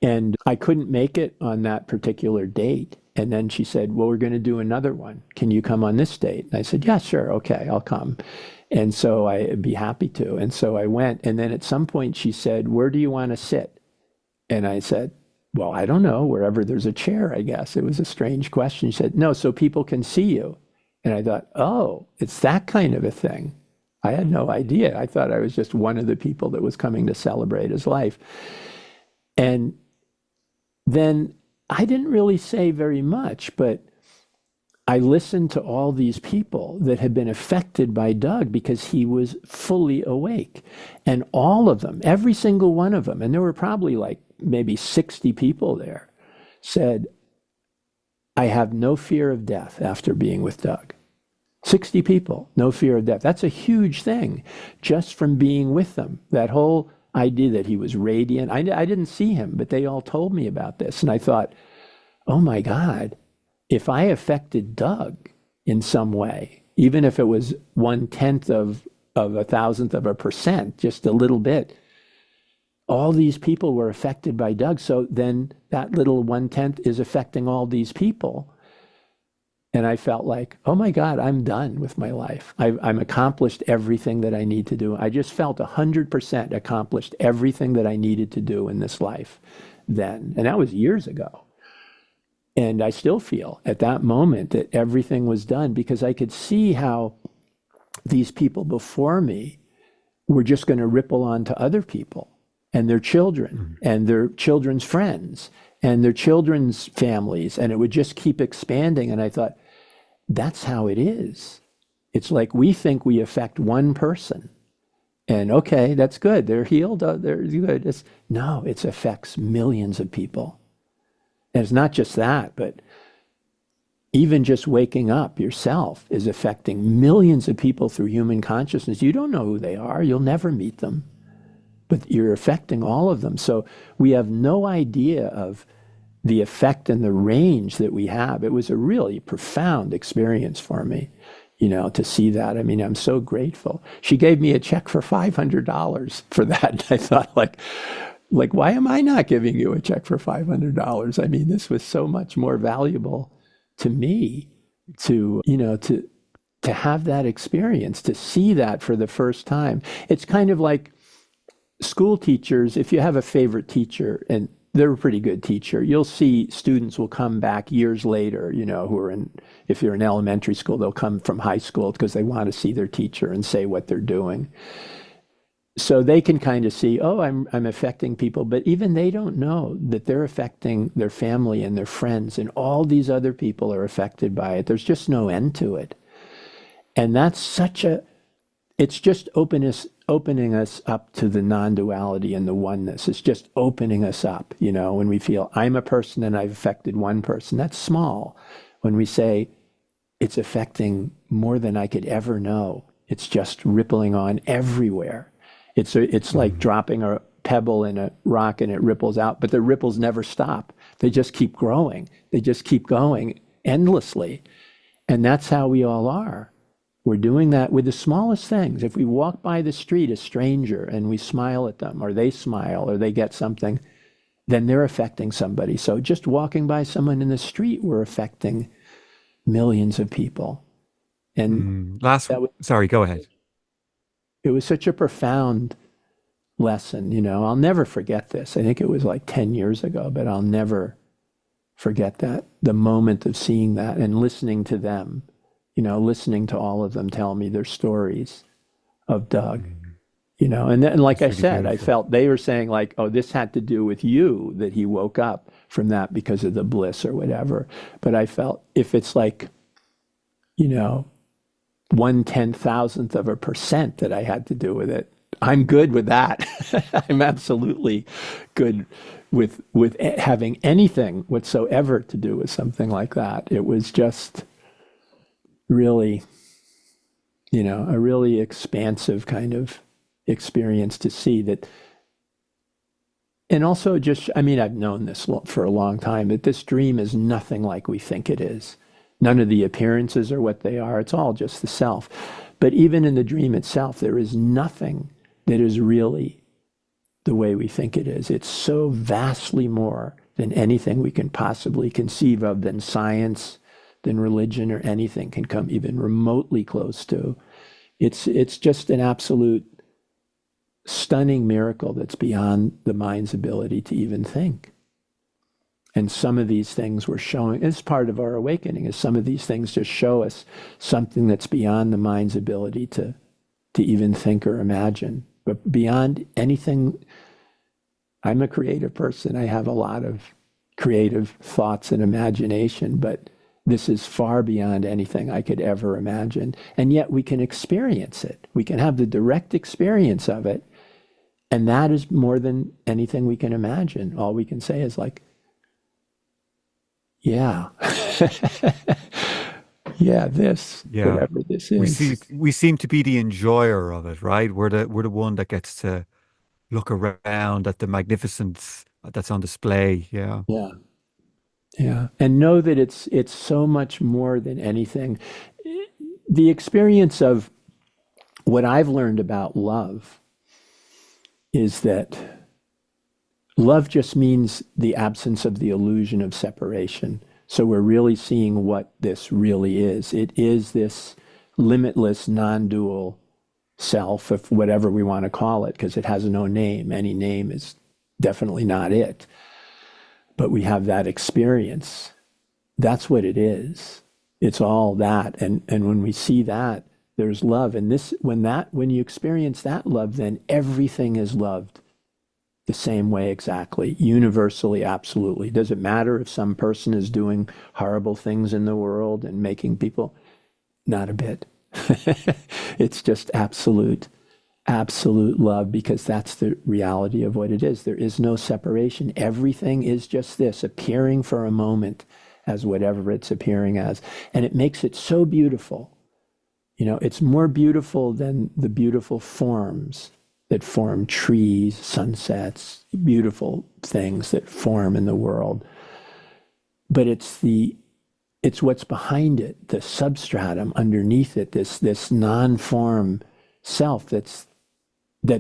And I couldn't make it on that particular date. And then she said, well, we're going to do another one. Can you come on this date? And I said, yeah, sure. Okay, I'll come. And so I'd be happy to. And so I went. And then at some point she said, where do you want to sit? And I said, well, I don't know, wherever there's a chair, I guess. It was a strange question. She said, no, so people can see you. And I thought, oh, it's that kind of a thing. I had no idea. I thought I was just one of the people that was coming to celebrate his life. And then I didn't really say very much, but I listened to all these people that had been affected by Doug because he was fully awake. And all of them, every single one of them, and there were probably like maybe 60 people there, said, I have no fear of death after being with Doug. 60 people, no fear of death. That's a huge thing just from being with them. That whole idea that he was radiant. I didn't see him, but they all told me about this. And I thought, oh my God, if I affected Doug in some way, even if it was 1/10 of a thousandth of a percent, just a little bit, all these people were affected by Doug. So then that little 1/10 is affecting all these people. And I felt like, oh my God, I'm done with my life. I'm accomplished everything that I need to do. I just felt 100% accomplished everything that I needed to do in this life then. And that was years ago. And I still feel at that moment that everything was done because I could see how these people before me were just going to ripple on to other people and their children and their children's friends and their children's families. And it would just keep expanding. And I thought, that's how it is. It's like we think we affect one person. And okay, that's good. They're healed. They're good. No, it affects millions of people. And it's not just that, but even just waking up yourself is affecting millions of people through human consciousness. You don't know who they are. You'll never meet them. But you're affecting all of them. So we have no idea of the effect and the range that we have. It was a really profound experience for me. to see that. I mean, I'm so grateful. She gave me a check for $500 for that. And I thought, why am I not giving you a check for $500? I mean, this was so much more valuable to me to have that experience, to see that for the first time. It's kind of like school teachers. If you have a favorite teacher and they're a pretty good teacher, you'll see students will come back years later, if you're in elementary school, they'll come from high school because they want to see their teacher and say what they're doing. So they can kind of see, oh, I'm affecting people, but even they don't know that they're affecting their family and their friends, and all these other people are affected by it. There's just no end to it. And that's it's just opening us up to the non-duality and the oneness. It's just opening us up, when we feel I'm a person and I've affected one person. That's small. When we say it's affecting more than I could ever know, it's just rippling on everywhere. It's like dropping a pebble in a rock and it ripples out, but the ripples never stop. They just keep growing. They just keep going endlessly. And that's how we all are. We're doing that with the smallest things. If we walk by the street, a stranger, and we smile at them, or they smile, or they get something, then they're affecting somebody. So just walking by someone in the street, we're affecting millions of people. And sorry, go ahead. It was such a profound lesson, I'll never forget this. I think it was like 10 years ago, but I'll never forget that, the moment of seeing that and listening to them, listening to all of them tell me their stories of Doug, and then, like I said, beautiful. I felt they were saying like, oh, this had to do with you, that he woke up from that because of the bliss or whatever. But I felt if it's like, 1/10,000% that I had to do with it, I'm good with that. I'm absolutely good with having anything whatsoever to do with something like that. It was just really, a really expansive kind of experience to see that. And also I've known this for a long time, that this dream is nothing like we think it is. None of the appearances are what they are. It's all just the self. But even in the dream itself, there is nothing that is really the way we think it is. It's so vastly more than anything we can possibly conceive of, than science, than religion, or anything can come even remotely close to. It's just an absolute stunning miracle that's beyond the mind's ability to even think. And some of these things were showing, as part of our awakening, is some of these things just show us something that's beyond the mind's ability to even think or imagine. But beyond anything, I'm a creative person. I have a lot of creative thoughts and imagination, but this is far beyond anything I could ever imagine. And yet we can experience it. We can have the direct experience of it. And that is more than anything we can imagine. All we can say is like, yeah, whatever this is. We seem to be the enjoyer of it, right? We're the one that gets to look around at the magnificence that's on display. Yeah. And know that it's so much more than anything. The experience of what I've learned about love is that love just means the absence of the illusion of separation. So we're really seeing what this really is. It is this limitless, non-dual self, of whatever we want to call it, because it has no name. Any name is definitely not it. But we have that experience. That's what it is. It's all that. And when we see that, there's love. And when you experience that love, then everything is loved the same way exactly, universally, absolutely. Does it matter if some person is doing horrible things in the world and making people? Not a bit. It's just absolute love, because that's the reality of what it is. There is no separation. Everything is just this, appearing for a moment as whatever it's appearing as. And it makes it so beautiful. It's more beautiful than the beautiful forms that form trees, sunsets, beautiful things that form in the world. But it's the it's what's behind it, the substratum underneath it, this non-form self that's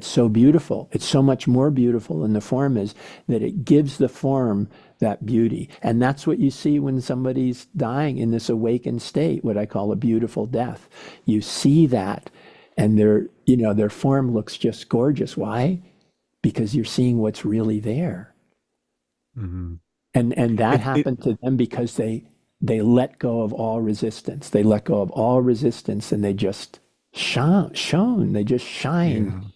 so beautiful. It's so much more beautiful than the form is, that it gives the form that beauty. And that's what you see when somebody's dying in this awakened state, what I call a beautiful death. You see that, and their form looks just gorgeous. Why? Because you're seeing what's really there. Mm-hmm. And that happened to them because they let go of all resistance. They let go of all resistance, and they just shone. They just shine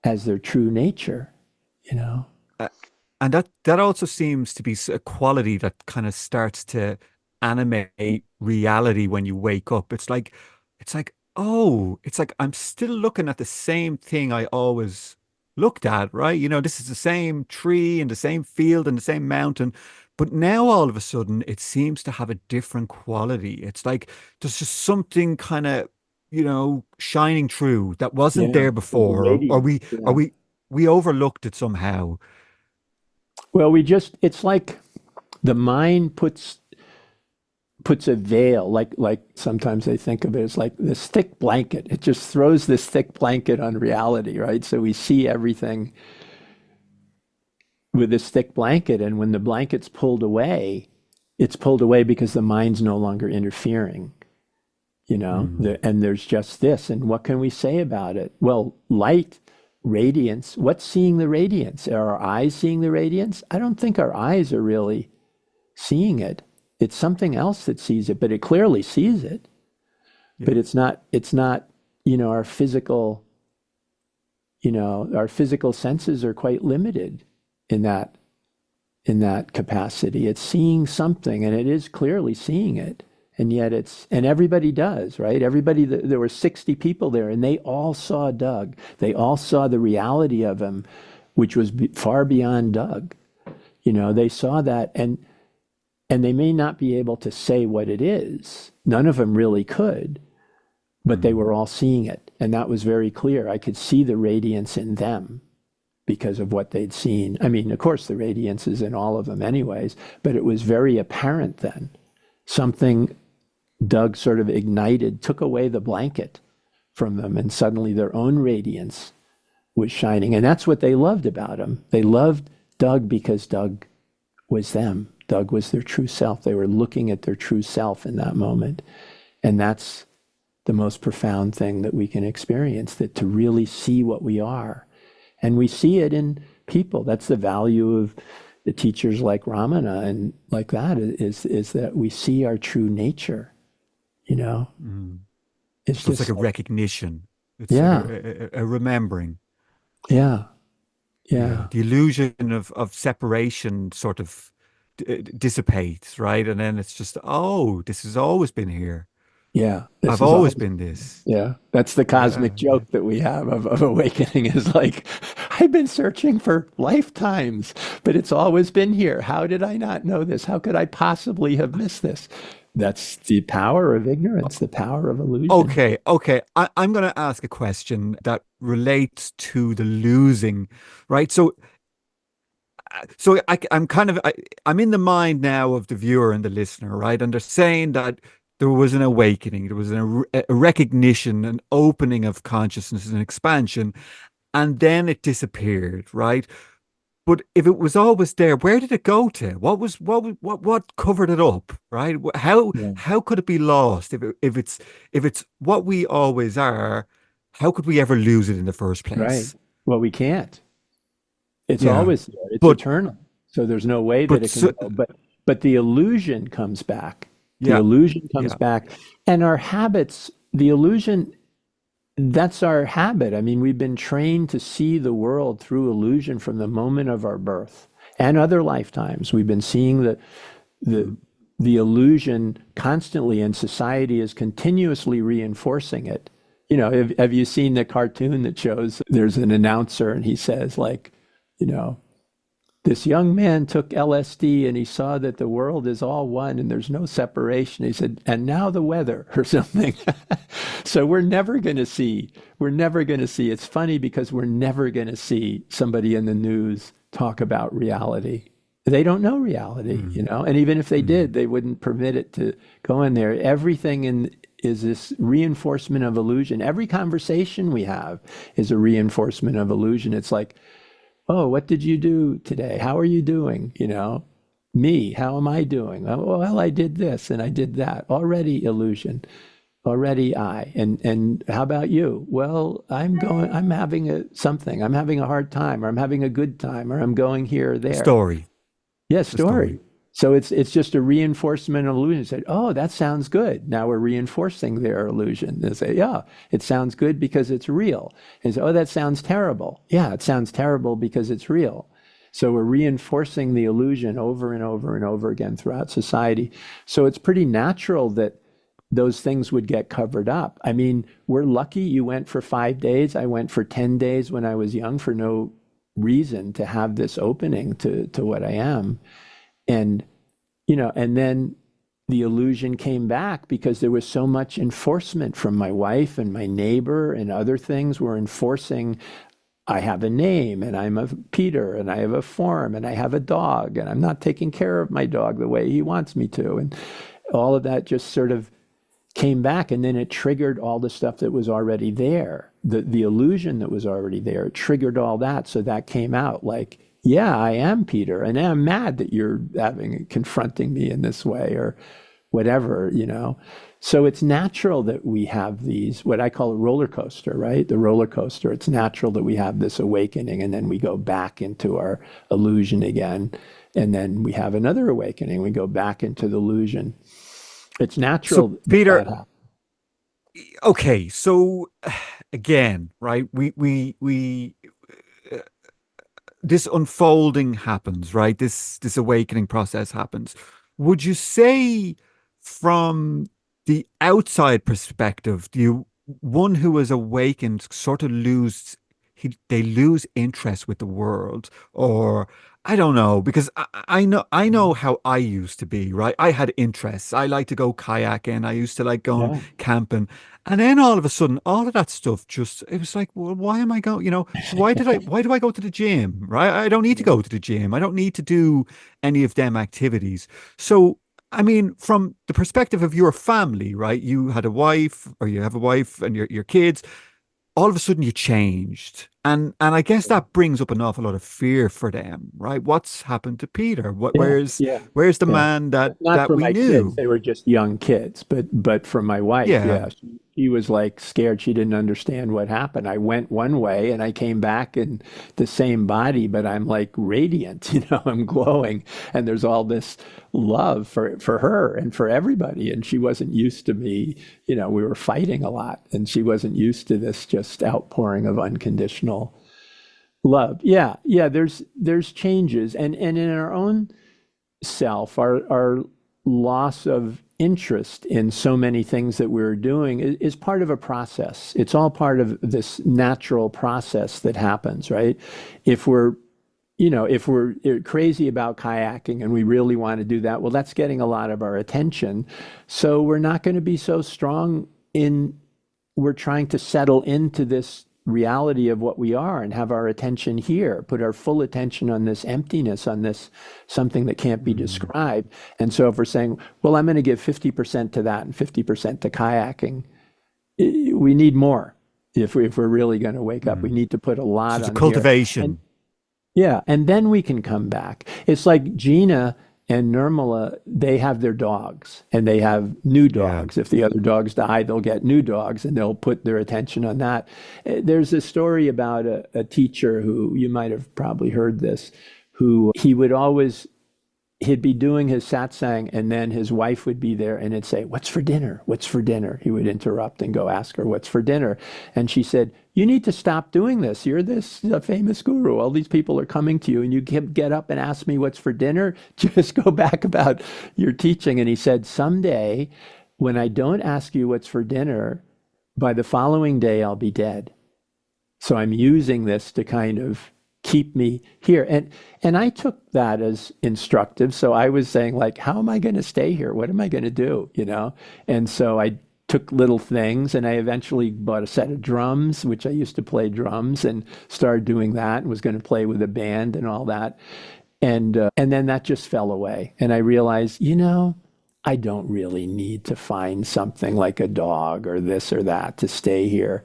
as their true nature, And that also seems to be a quality that kind of starts to animate reality when you wake up. It's like, oh, it's like I'm still looking at the same thing I always looked at, right? This is the same tree and the same field and the same mountain. But now all of a sudden it seems to have a different quality. It's like there's just something kind of, shining through that wasn't there before, or we overlooked it somehow. Well, it's like the mind puts a veil, like sometimes I think of it as like this thick blanket. It just throws this thick blanket on reality, right? So we see everything with this thick blanket, and when the blanket's pulled away, it's pulled away because the mind's no longer interfering, and there's just this. And what can we say about it? Well, light, radiance. What's seeing the radiance? Are our eyes seeing the radiance? I don't think our eyes are really seeing it. It's something else that sees it, but it clearly sees it. Yeah. But it's not, our physical senses are quite limited in that capacity. It's seeing something, and it is clearly seeing it. And yet and everybody does, right? There were 60 people there, and they all saw Doug. They all saw the reality of him, which was far beyond Doug. They saw that, and they may not be able to say what it is. None of them really could, but they were all seeing it. And that was very clear. I could see the radiance in them because of what they'd seen. I mean, of course, the radiance is in all of them anyways, but it was very apparent then. Something Doug sort of ignited, took away the blanket from them, and suddenly their own radiance was shining. And that's what they loved about him. They loved Doug because Doug was them. Doug was their true self. They were looking at their true self in that moment. And that's the most profound thing that we can experience, that to really see what we are. And we see it in people. That's the value of the teachers like Ramana and like that, is that we see our true nature, It's so just like a recognition. It's a remembering. Yeah. The illusion of separation sort of dissipates, right? And then it's just, oh, this has always been here. Yeah. I've always been this. Yeah. That's the cosmic joke that we have of awakening, is like, I've been searching for lifetimes, but it's always been here. How did I not know this? How could I possibly have missed this? That's the power of ignorance, the power of illusion. Okay. I'm going to ask a question that relates to the losing, right? So I'm in the mind now of the viewer and the listener, right? And they're saying that there was an awakening, there was a recognition, an opening of consciousness, an expansion, and then it disappeared, right? But if it was always there, where did it go to? What covered it up, right? How could it be lost if it's what we always are? How could we ever lose it in the first place? Right. Well, we can't. It's always there. It's eternal. So there's no way that it can go. But the illusion comes back. The illusion comes back. And our habits, the illusion, that's our habit. I mean, we've been trained to see the world through illusion from the moment of our birth and other lifetimes. We've been seeing the illusion constantly, and society is continuously reinforcing it. Have you seen the cartoon that shows there's an announcer and he says, like, this young man took LSD and he saw that the world is all one and there's no separation. He said, and now the weather, or something. So we're never going to see. It's funny because we're never going to see somebody in the news talk about reality. They don't know reality, you know, and even if they did, they wouldn't permit it to go in there. Everything is this reinforcement of illusion. Every conversation we have is a reinforcement of illusion. It's like, oh, what did you do today? How are you doing? You know, me, how am I doing? Oh, well, I did this and I did that. Already illusion. Already I. And how about you? Well, I'm having something. I'm having a hard time, or I'm having a good time, or I'm going here or The there. story. Yeah, The story. story. So it's just a reinforcement of illusion. Said, oh, that sounds good. Now we're reinforcing their illusion. They say, yeah, it sounds good because it's real. And say, oh, that sounds terrible. Yeah, it sounds terrible because it's real. So we're reinforcing the illusion over and over and over again throughout society. So it's pretty natural that those things would get covered up. I mean, we're lucky you went for 5 days. I went for 10 days when I was young for no reason to have this opening to what I am. And, you know, and then the illusion came back because there was so much enforcement from my wife and my neighbor, and other things were enforcing. I have a name and I'm a Peter and I have a form and I have a dog and I'm not taking care of my dog the way he wants me to. And all of that just sort of came back, and then it triggered all the stuff that was already there. The illusion that was already there, it triggered all that. So that came out like, yeah, I am Peter, and I'm mad that you're confronting me in this way, or whatever, you know. So it's natural that we have these, what I call a roller coaster, right? The roller coaster. It's natural that we have this awakening, and then we go back into our illusion again. And then we have another awakening. We go back into the illusion. It's natural. So, Peter, okay, so again, right? We this unfolding happens, right? This awakening process happens. Would you say, from the outside perspective, one who is awakened sort of they lose interest with the world? Or I don't know, because I know how I used to be, right? I had interests. I like to go kayaking. I used to like going Yeah. camping. And then all of a sudden, all of that stuff it was like, well, why am I going, why do I go to the gym, right? I don't need to go to the gym. I don't need to do any of them activities. So, I mean, from the perspective of your family, right? You had a wife, or you have a wife and your kids. All of a sudden you changed. And I guess that brings up an awful lot of fear for them, right? What's happened to Peter? Yeah, yeah, Where's the yeah. man Not that for we my kids. knew? They were just young kids. But for my wife, Yeah. yeah, she was like scared. She didn't understand what happened. I went one way and I came back in the same body, but I'm like radiant, you know, I'm glowing. And there's all this love for her and for everybody. And she wasn't used to me, you know, we were fighting a lot, and she wasn't used to this just outpouring of unconditional love. Yeah, yeah, there's changes. And in our own self, our loss of interest in so many things that we're doing is part of a process. It's all part of this natural process that happens, right? If we're, you know, if we're crazy about kayaking and we really want to do that, well, that's getting a lot of our attention. So we're not going to be so strong we're trying to settle into this reality of what we are and have our attention here, put our full attention on this emptiness, on this something that can't be described. And so if we're saying, well, I'm going to give 50% to that and 50% to kayaking, we need more. If we're really going to wake up, we need to put a So lot it's a on here. cultivation. Yeah, and then we can come back. It's like Gina and Nirmala, they have their dogs, and they have new Yeah. dogs. If the other dogs die, they'll get new dogs, and they'll put their attention on that. There's a story about a teacher who, you might have probably heard this, who he'd be doing his satsang, and then his wife would be there and it'd say, "What's for dinner? What's for dinner?" He would interrupt and go ask her, "What's for dinner?" And she said, "You need to stop doing this. You're this famous guru. All these people are coming to you, and you get up and ask me what's for dinner. Just go back about your teaching." And he said, "Someday, when I don't ask you what's for dinner, by the following day, I'll be dead. So I'm using this to kind of keep me here." And I took that as instructive. So I was saying, like, how am I going to stay here? What am I going to do? You know? And so I took little things, and I eventually bought a set of drums, which I used to play drums, and started doing that, and was going to play with a band and all that. And then that just fell away. And I realized, I don't really need to find something like a dog or this or that to stay here.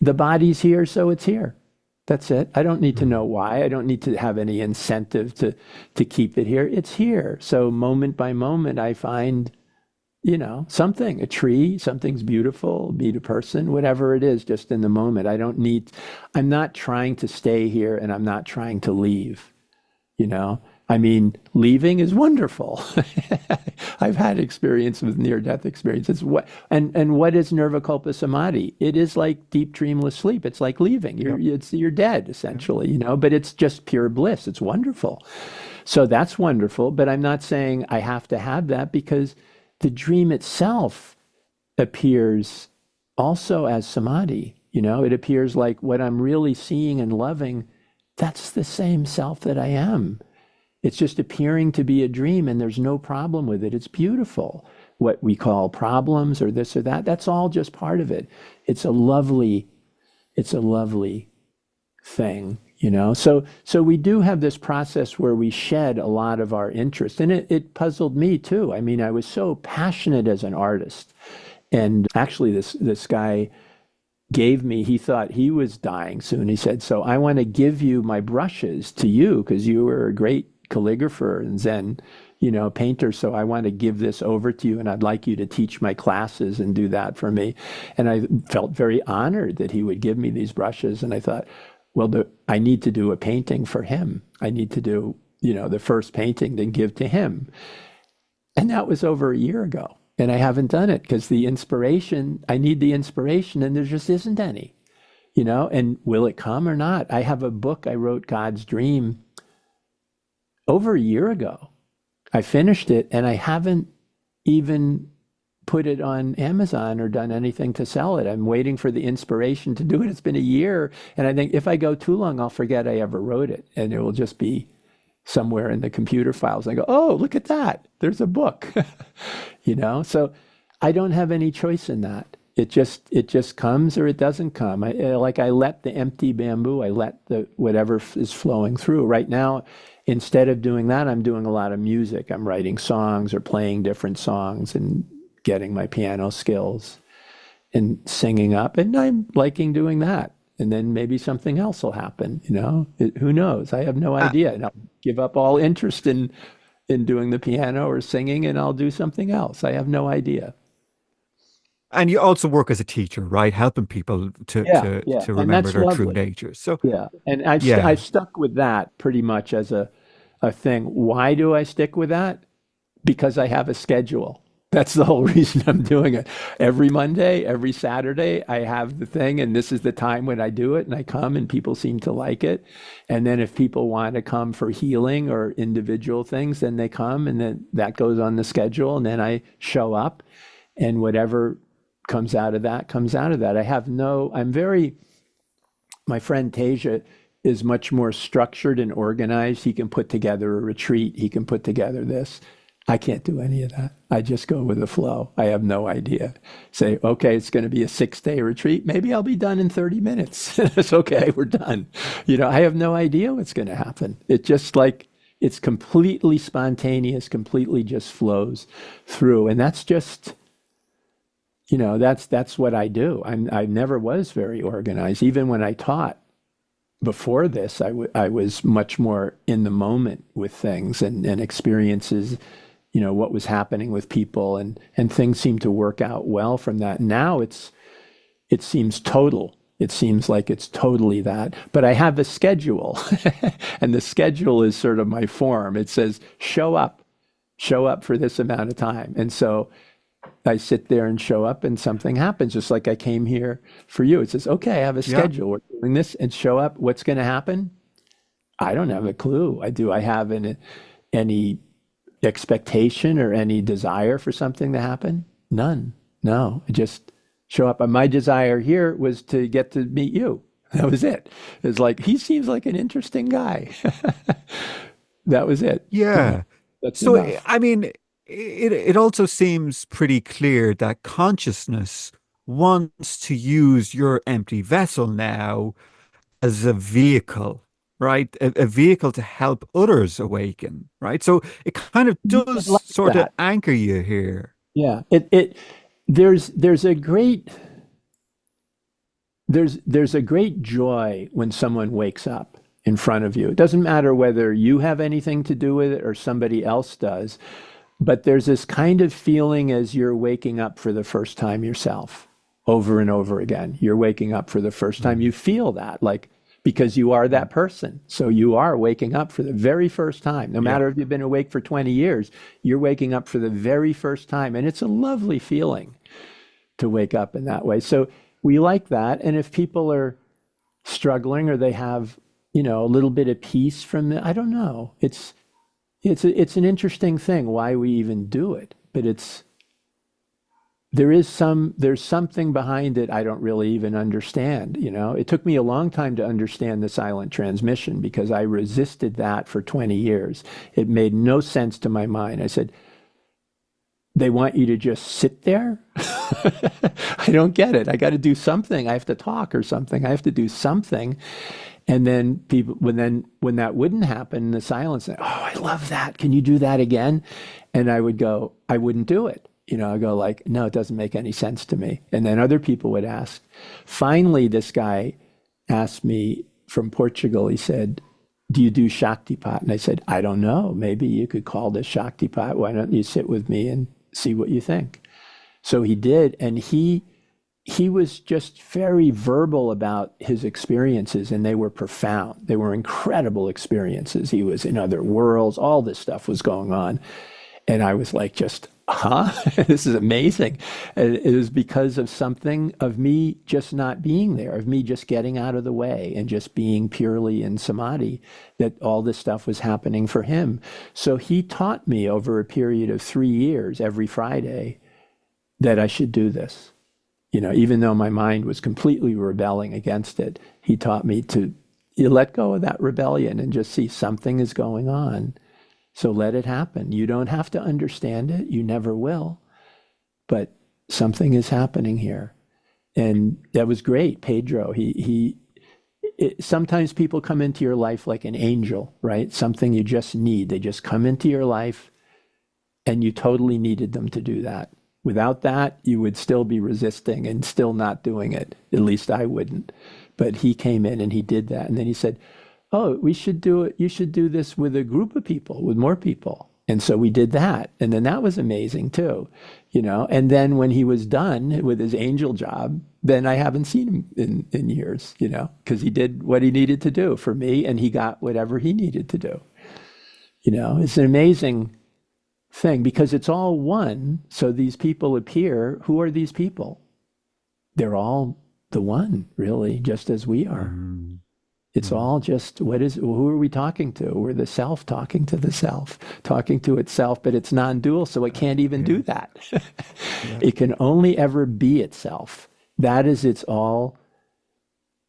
The body's here, so it's here. That's it. I don't need to know why. I don't need to have any incentive to keep it here. It's here. So moment by moment, I find, something, a tree, something's beautiful, meet a person, whatever it is, just in the moment. I'm not trying to stay here and I'm not trying to leave. I mean, leaving is wonderful. I've had experience with near-death experiences. And what is nirvikalpa samadhi? It is like deep dreamless sleep. It's like leaving. You're dead essentially, but it's just pure bliss. It's wonderful. So that's wonderful. But I'm not saying I have to have that, because the dream itself appears also as samadhi. It appears like what I'm really seeing and loving. That's the same self that I am. It's just appearing to be a dream, and there's no problem with it. It's beautiful. What we call problems or this or that, that's all just part of it. It's a lovely thing, So we do have this process where we shed a lot of our interest, and it puzzled me too. I mean, I was so passionate as an artist, and actually this guy he thought he was dying soon. He said, so I want to give you my brushes to you because you were a great calligrapher and Zen, painter. So I want to give this over to you, and I'd like you to teach my classes and do that for me. And I felt very honored that he would give me these brushes. And I thought, well, I need to do a painting for him. I need to do, the first painting, then give to him. And that was over a year ago. And I haven't done it because I need the inspiration, and there just isn't any, and will it come or not? I have a book I wrote, God's Dream, over a year ago. I finished it, and I haven't even put it on Amazon or done anything to sell it. I'm waiting for the inspiration to do it. It's been a year, and I think if I go too long, I'll forget I ever wrote it, and it will just be somewhere in the computer files. I go, oh, look at that. There's a book, So I don't have any choice in that. It just comes or it doesn't come. I let the empty bamboo, I let the whatever is flowing through. Right now, instead of doing that, I'm doing a lot of music. I'm writing songs or playing different songs and getting my piano skills and singing up. And I'm liking doing that. And then maybe something else will happen, who knows? I have no idea. And I'll give up all interest in doing the piano or singing, and I'll do something else. I have no idea. And you also work as a teacher, right? Helping people to remember their lovely. True nature. So yeah, and I've stuck with that pretty much as a thing. Why do I stick with that? Because I have a schedule. That's the whole reason I'm doing it. Every Monday, every Saturday, I have the thing, and this is the time when I do it, and I come, and people seem to like it. And then if people want to come for healing or individual things, then they come, and then that goes on the schedule, and then I show up, and whatever comes out of that, comes out of that. My friend Tasia is much more structured and organized. He can put together a retreat. He can put together this. I can't do any of that. I just go with the flow. I have no idea. Say, okay, it's going to be a 6-day retreat. Maybe I'll be done in 30 minutes. It's okay, we're done. I have no idea what's going to happen. It's just like, it's completely spontaneous, completely just flows through. And that's just, that's what I do. I never was very organized. Even when I taught before this, I was much more in the moment with things and experiences, what was happening with people, and things seem to work out well from that. Now it seems total. It seems like it's totally that. But I have a schedule, and the schedule is sort of my form. It says, show up for this amount of time. And so I sit there and show up, and something happens, just like I came here for you. It says, okay, I have a schedule. We're doing this, and show up. What's going to happen? I don't have a clue. Do I have any expectation or any desire for something to happen? None. No, I just show up. And my desire here was to get to meet you. That was it. It's like, he seems like an interesting guy. That was it. Yeah. That's so, enough. I mean, it also seems pretty clear that consciousness wants to use your empty vessel now as a vehicle, right? A vehicle to help others awaken, right? So it kind of I does like sort of that. anchor you here. Yeah. There's a great there's a great joy when someone wakes up in front of you. It doesn't matter whether you have anything to do with it or somebody else does, but there's this kind of feeling as you're waking up for the first time yourself, over and over again. You're waking up for the first time. Mm, You feel that, like, because you are mm. that person. So you are waking up for the very first time. No Yeah. matter if you've been awake for 20 years, you're waking up for the very first time. And it's a lovely feeling to wake up in that way. So we like that. And if people are struggling or they have, a little bit of peace from the, I don't know. It's an interesting thing why we even do it, but there's something behind it I don't really even understand. It took me a long time to understand the silent transmission because I resisted that for 20 years. It made no sense to my mind. I said, they want you to just sit there? I don't get it. I got to do something. I have to talk or something. I have to do something. And then people, when that wouldn't happen, the silence, oh, I love that. Can you do that again? And I would go, I wouldn't do it. I go like, no, it doesn't make any sense to me. And then other people would ask. Finally, this guy asked me from Portugal, he said, do you do Shaktipat? And I said, I don't know. Maybe you could call this Shaktipat. Why don't you sit with me and see what you think? So he did. And he was just very verbal about his experiences, and they were profound. They were incredible experiences. He was in other worlds. All this stuff was going on. And I was like, just, this is amazing. And it was because of something of me just not being there, of me just getting out of the way and just being purely in samadhi, that all this stuff was happening for him. So he taught me over a period of 3 years, every Friday, that I should do this. Even though my mind was completely rebelling against it, he taught me to let go of that rebellion and just see something is going on. So let it happen. You don't have to understand it. You never will. But something is happening here. And that was great. Pedro, sometimes people come into your life like an angel, right? Something you just need. They just come into your life and you totally needed them to do that. Without that, you would still be resisting and still not doing it. At least I wouldn't. But he came in and he did that. And then he said, oh, we should do it. You should do this with a group of people, with more people. And so we did that. And then that was amazing too, And then when he was done with his angel job, then I haven't seen him in years, because he did what he needed to do for me and he got whatever he needed to do. It's an amazing thing because it's all one. So these people appear. Who are these people? They're all the one, really, just as we are. Mm. It's all just, who are we talking to? We're the self talking to the self, talking to itself, but it's non-dual, so it can't even do that. It can only ever be itself. That is its all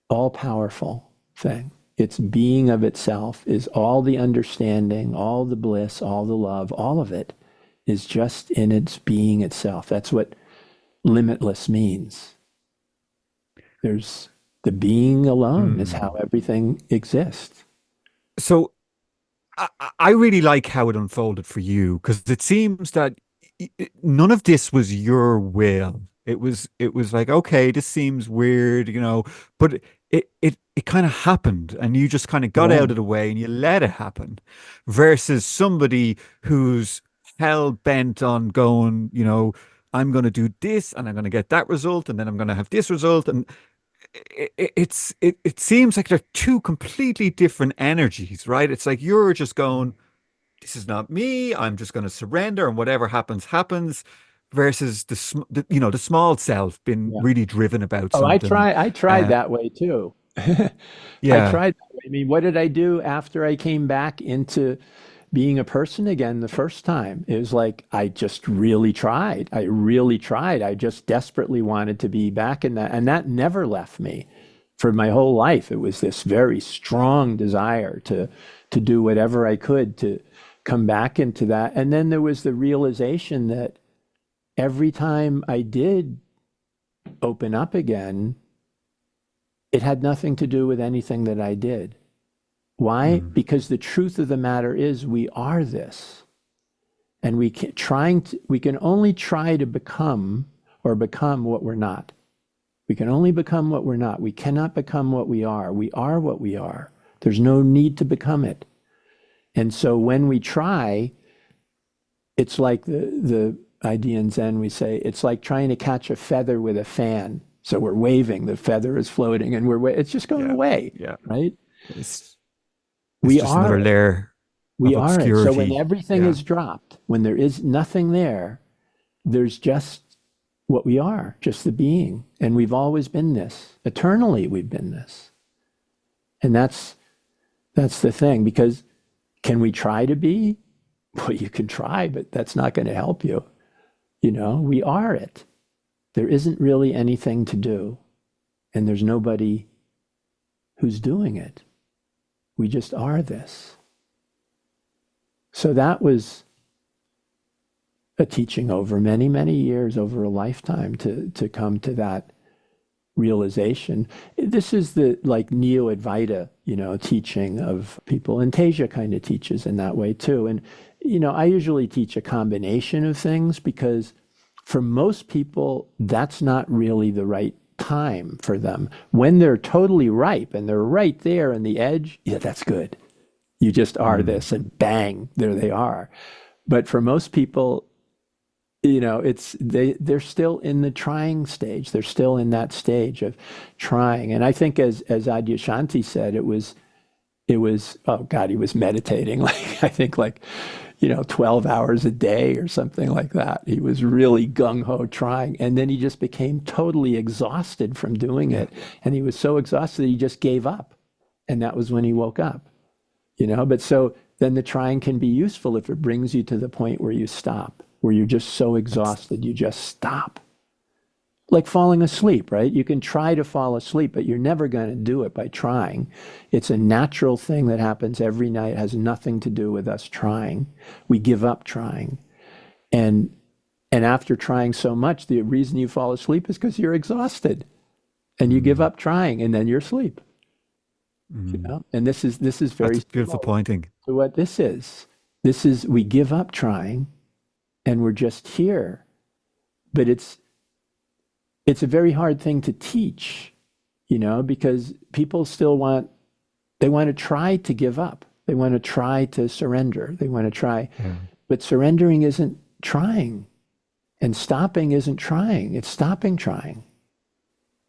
powerful thing. Its being of itself is all the understanding, all the bliss, all the love, all of it is just in its being itself. That's what limitless means. There's the being alone is how everything exists. So I really like how it unfolded for you because it seems that none of this was your will. It was like, okay, this seems weird, but it kind of happened and you just kind of got Yeah. out of the way and you let it happen versus somebody who's hell bent on going, I'm going to do this and I'm going to get that result and then I'm going to have this result. And it seems like they're two completely different energies, right? It's like you're just going, this is not me. I'm just going to surrender, and whatever happens, happens. Versus the small self being Yeah. really driven about Oh, something. I tried Uh, that way too. I yeah. tried that way. I mean, what did I do after I came back into being a person again the first time? It was like I just really tried. I really tried. I just desperately wanted to be back in that. And that never left me for my whole life. It was this very strong desire to do whatever I could to come back into that. And then there was the realization that every time I did open up again, it had nothing to do with anything that I did. Why? Because the truth of the matter is we are this. And we can only try to become what we're not. We can only become what we're not. We cannot become what we are. We are what we are. There's no need to become it. And so when we try, it's like the idea in Zen, we say, it's like trying to catch a feather with a fan. So we're waving, the feather is floating, and it's just going away, right? It's We just are another it. layer We of are it. So when obscurity. everything is dropped, when there is nothing there, there's just what we are, just the being. And we've always been this. Eternally, we've been this. And that's the thing, because can we try to be? Well, you can try, but that's not going to help you. We are it. There isn't really anything to do, and there's nobody who's doing it. We just are this. So that was a teaching over many, many years, over a lifetime, to come to that realization. This is the neo-advaita, teaching of people. And Teja kind of teaches in that way too. And, I usually teach a combination of things, because for most people, that's not really the right time for them. When they're totally ripe and they're right there on the edge, yeah, that's good. You just are this, and bang, there they are. But for most people, they're still in the trying stage. They're still in that stage of trying. And I think as Adyashanti said, it was, oh God, he was meditating, I think 12 hours a day or something like that. He was really gung-ho trying. And then he just became totally exhausted from doing it. And he was so exhausted that he just gave up. And that was when he woke up, But so then the trying can be useful if it brings you to the point where you stop, where you're just so exhausted, you just stop. Like falling asleep, right? You can try to fall asleep, but you're never going to do it by trying. It's a natural thing that happens every night. It has nothing to do with us trying. We give up trying. And after trying so much, the reason you fall asleep is because you're exhausted. And you give up trying, and then you're asleep. And this is very That's beautiful pointing. So what this is we give up trying, and we're just here. But it's a very hard thing to teach, because people still want to try to give up. They want to try to surrender. They want to try. But surrendering isn't trying, and stopping isn't trying. It's stopping trying.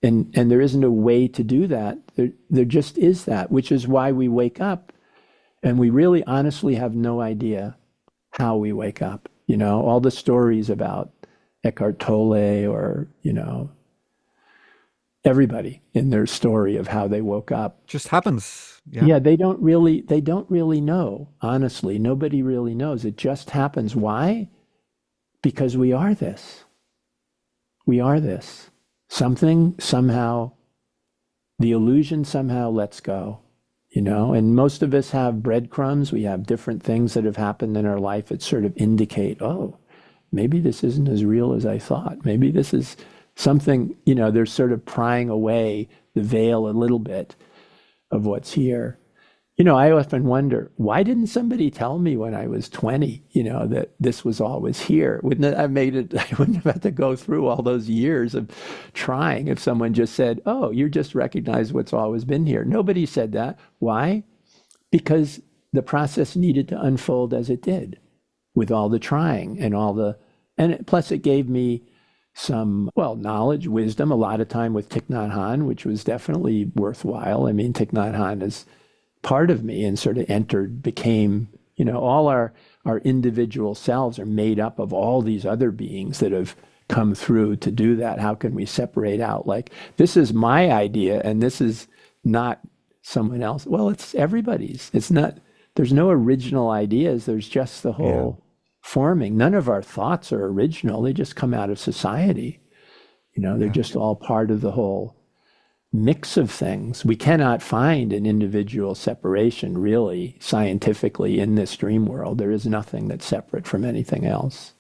And there isn't a way to do that. There just is that, which is why we wake up, and we really honestly have no idea how we wake up. All the stories about Eckhart Tolle or, everybody in their story of how they woke up. Just happens. Yeah, they don't really know. Honestly, nobody really knows. It just happens. Why? Because we are this. We are this. Something, somehow, the illusion somehow lets go, and most of us have breadcrumbs. We have different things that have happened in our life that sort of indicate, oh, maybe this isn't as real as I thought. Maybe this is something, they're sort of prying away the veil a little bit of what's here. I often wonder, why didn't somebody tell me when I was 20, that this was always here? Wouldn't it have made it, I wouldn't have had to go through all those years of trying if someone just said, oh, you just recognize what's always been here. Nobody said that. Why? Because the process needed to unfold as it did, with all the trying and plus it gave me some, knowledge, wisdom, a lot of time with Thich Nhat Hanh, which was definitely worthwhile. I mean, Thich Nhat Hanh is part of me and sort of became, all our individual selves are made up of all these other beings that have come through to do that. How can we separate out? Like, this is my idea and this is not someone else. Well, it's everybody's. It's not, there's no original ideas. There's just the whole forming. None of our thoughts are original. They just come out of society. They're just all part of the whole mix of things. We cannot find an individual separation, really, scientifically, in this dream world. There is nothing that's separate from anything else.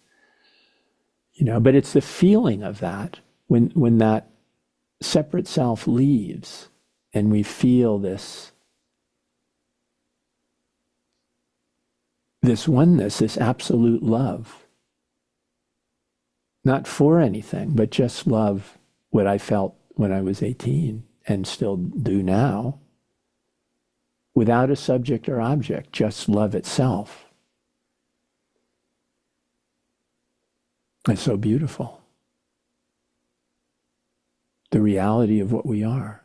But it's the feeling of that, when that separate self leaves and we feel this this oneness, this absolute love. Not for anything, but just love what I felt when I was 18 and still do now, without a subject or object, just love itself. It's so beautiful. The reality of what we are,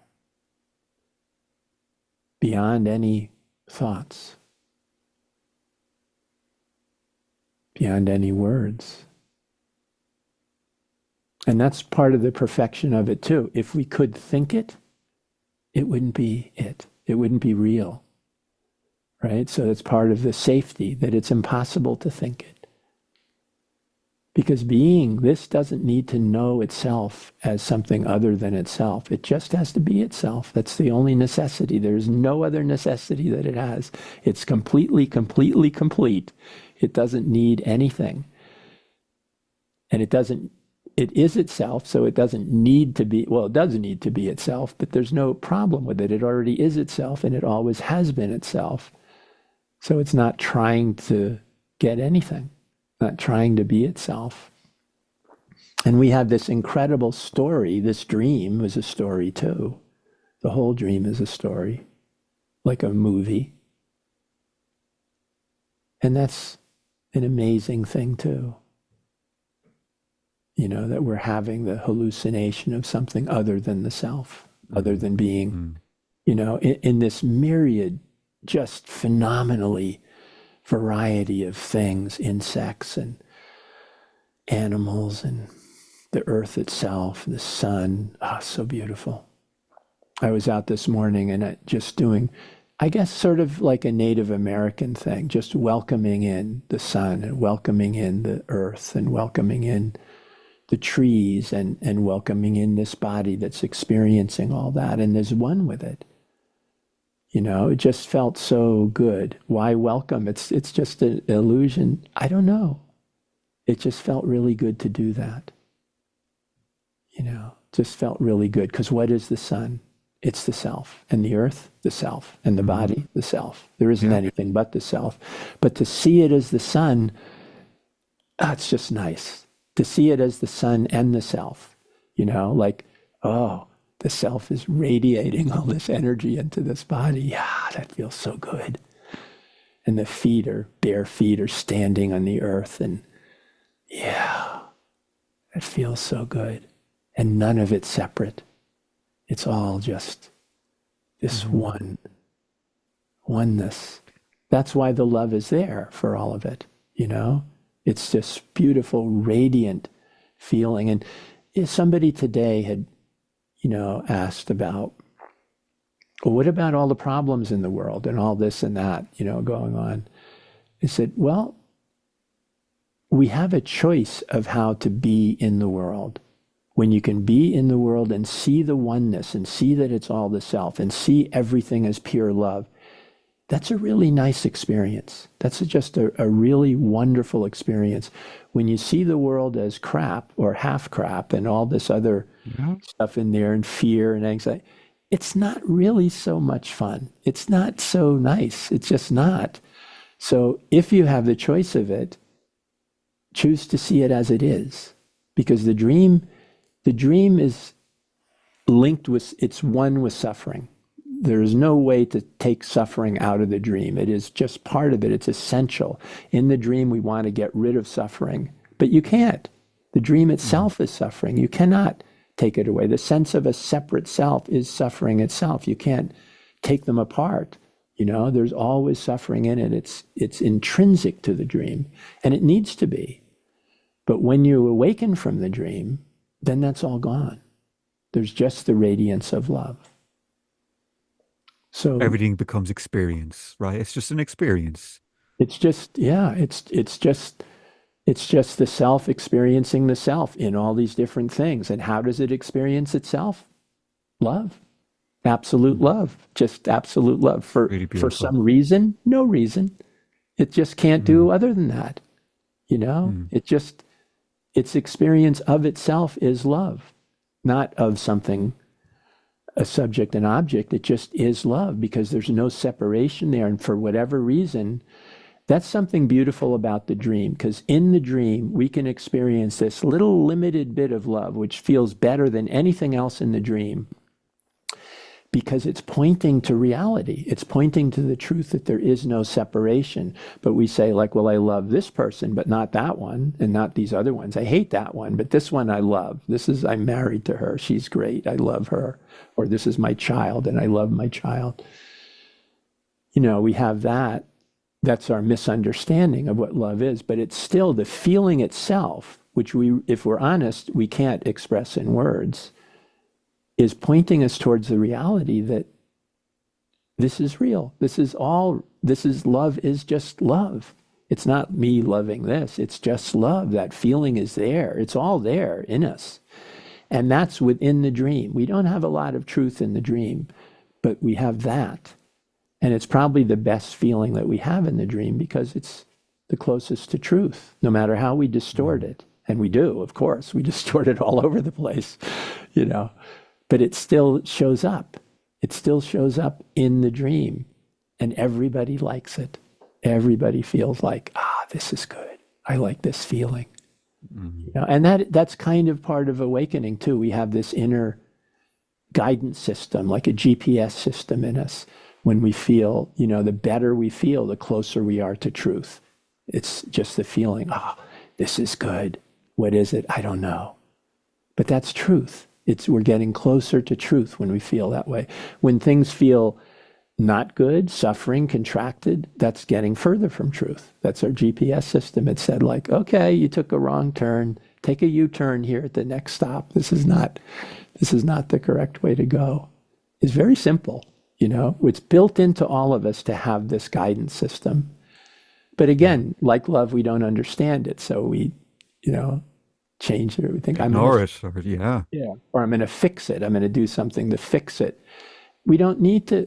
beyond any thoughts, beyond any words. And that's part of the perfection of it too. If we could think it, it wouldn't be it. It wouldn't be real, right? So it's part of the safety that it's impossible to think it. Because being this doesn't need to know itself as something other than itself. It just has to be itself. That's the only necessity. There's no other necessity that it has. It's completely complete. It doesn't need anything. And it is itself, so it doesn't need to be, well, it does need to be itself, but there's no problem with it. It already is itself, and it always has been itself. So it's not trying to get anything, not trying to be itself. And we have this incredible story. This dream is a story too. The whole dream is a story, like a movie. And that's an amazing thing too. You know, that we're having the hallucination of something other than the self, other than being, you know, in this myriad, just phenomenally variety of things, insects and animals and the earth itself, the sun. So beautiful. I was out this morning and just doing, I guess, sort of like a Native American thing, just welcoming in the sun and welcoming in the earth and welcoming in the trees and welcoming in this body that's experiencing all that and is one with it. You know, it just felt so good. Why welcome? It's just an illusion. I don't know. It just felt really good to do that. You know, just felt really good. Because what is the sun? It's the self. And the earth, the self. And the body, the self. There isn't anything but the self. But to see it as the sun, it's just nice. To see it as the sun and the self. You know, like, oh, the self is radiating all this energy into this body. Yeah, that feels so good. And the feet are, bare feet are standing on the earth. And yeah, it feels so good. And none of it's separate. It's all just this oneness. That's why the love is there for all of it, you know? It's this beautiful, radiant feeling. And if somebody today had, you know, asked about, well, what about all the problems in the world and all this and that, you know, going on? I said, well, we have a choice of how to be in the world. When you can be in the world and see the oneness and see that it's all the self and see everything as pure love, that's a really nice experience. That's just a really wonderful experience. When you see the world as crap or half crap and all this other stuff in there and fear and anxiety, it's not really so much fun. It's not so nice. It's just not. So if you have the choice of it, choose to see it as it is. Because the dream is linked with, it's one with suffering. There is no way to take suffering out of the dream. It is just part of it. It's essential. In the dream, we want to get rid of suffering, but you can't. The dream itself is suffering. You cannot take it away. The sense of a separate self is suffering itself. You can't take them apart. You know, there's always suffering in it. It's intrinsic to the dream, and it needs to be. But when you awaken from the dream, then that's all gone. There's just the radiance of love. So everything becomes experience, right? It's just an experience. It's just, yeah, it's just the self experiencing the self in all these different things. And how does it experience itself? Love. Absolute love. Just absolute love. Really for some reason, no reason. It just can't do other than that. You know? Its experience of itself is love, not of something, a subject and object. It just is love because there's no separation there. And for whatever reason, That's something beautiful about the dream, because in the dream, we can experience this little limited bit of love, which feels better than anything else in the dream, because it's pointing to reality. It's pointing to the truth that there is no separation. But we say, like, well, I love this person, but not that one, and not these other ones. I hate that one, but this one I love. I'm married to her. She's great. I love her. Or this is my child, and I love my child. We have that. That's our misunderstanding of what love is, but it's still the feeling itself, which if we're honest, we can't express in words, is pointing us towards the reality that this is real. Love is just love. It's not me loving this. It's just love. That feeling is there. It's all there in us. And that's within the dream. We don't have a lot of truth in the dream, but we have that. And it's probably the best feeling that we have in the dream because it's the closest to truth, no matter how we distort it. And we do, of course. We distort it all over the place, But it still shows up. It still shows up in the dream. And everybody likes it. Everybody feels like, this is good. I like this feeling. Mm-hmm. And that's kind of part of awakening, too. We have this inner guidance system, like a GPS system in us. When we feel, the better we feel, the closer we are to truth. It's just the feeling, this is good. What is it? I don't know. But that's truth. We're getting closer to truth when we feel that way. When things feel not good, suffering, contracted, that's getting further from truth. That's our GPS system. It said like, okay, you took a wrong turn. Take a U-turn here at the next stop. This is not the correct way to go. It's very simple. It's built into all of us to have this guidance system. But again, like love, we don't understand it. So we, change it. We think ignore it. Or, yeah. Or I'm going to fix it. I'm going to do something to fix it. We don't need to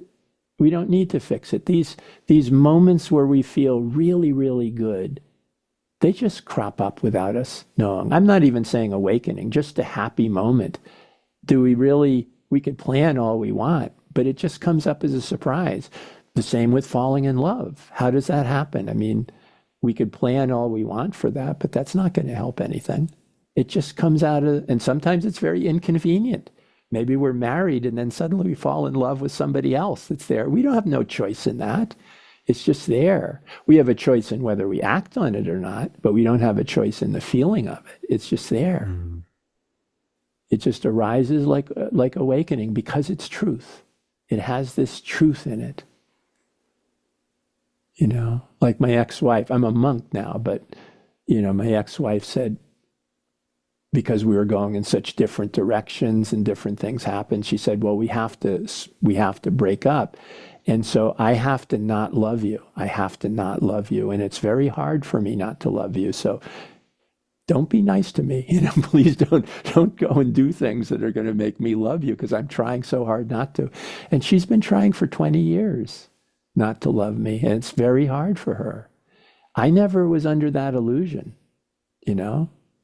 fix it. These moments where we feel really, really good, they just crop up without us knowing. I'm not even saying awakening, just a happy moment. We could plan all we want, but it just comes up as a surprise. The same with falling in love. How does that happen? I mean, we could plan all we want for that, but that's not going to help anything. It just comes out of, and sometimes it's very inconvenient. Maybe we're married and then suddenly we fall in love with somebody else that's there. We don't have no choice in that. It's just there. We have a choice in whether we act on it or not, but we don't have a choice in the feeling of it. It's just there. Mm. It just arises like awakening because it's truth. It has this truth in it. Like my ex-wife, I'm a monk now, but, my ex-wife said, because we were going in such different directions and different things happened, she said, well, we have to break up. And so I have to not love you. I have to not love you. And it's very hard for me not to love you. So don't be nice to me. Please don't go and do things that are going to make me love you because I'm trying so hard not to. And she's been trying for 20 years not to love me. And it's very hard for her. I never was under that illusion.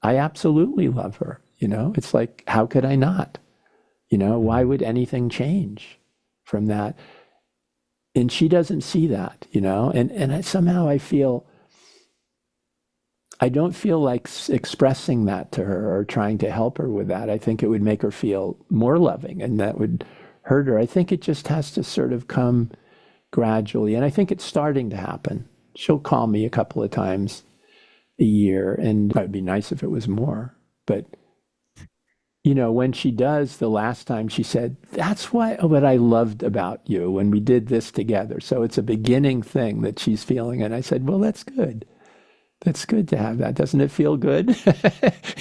I absolutely love her. It's like, how could I not? Why would anything change from that? And she doesn't see that, and somehow I don't feel like expressing that to her or trying to help her with that. I think it would make her feel more loving and that would hurt her. I think it just has to sort of come gradually. And I think it's starting to happen. She'll call me a couple of times a year, and it would be nice if it was more. But, when she does, the last time she said, that's what I loved about you when we did this together. So it's a beginning thing that she's feeling. And I said, well, that's good. That's good to have that. Doesn't it feel good?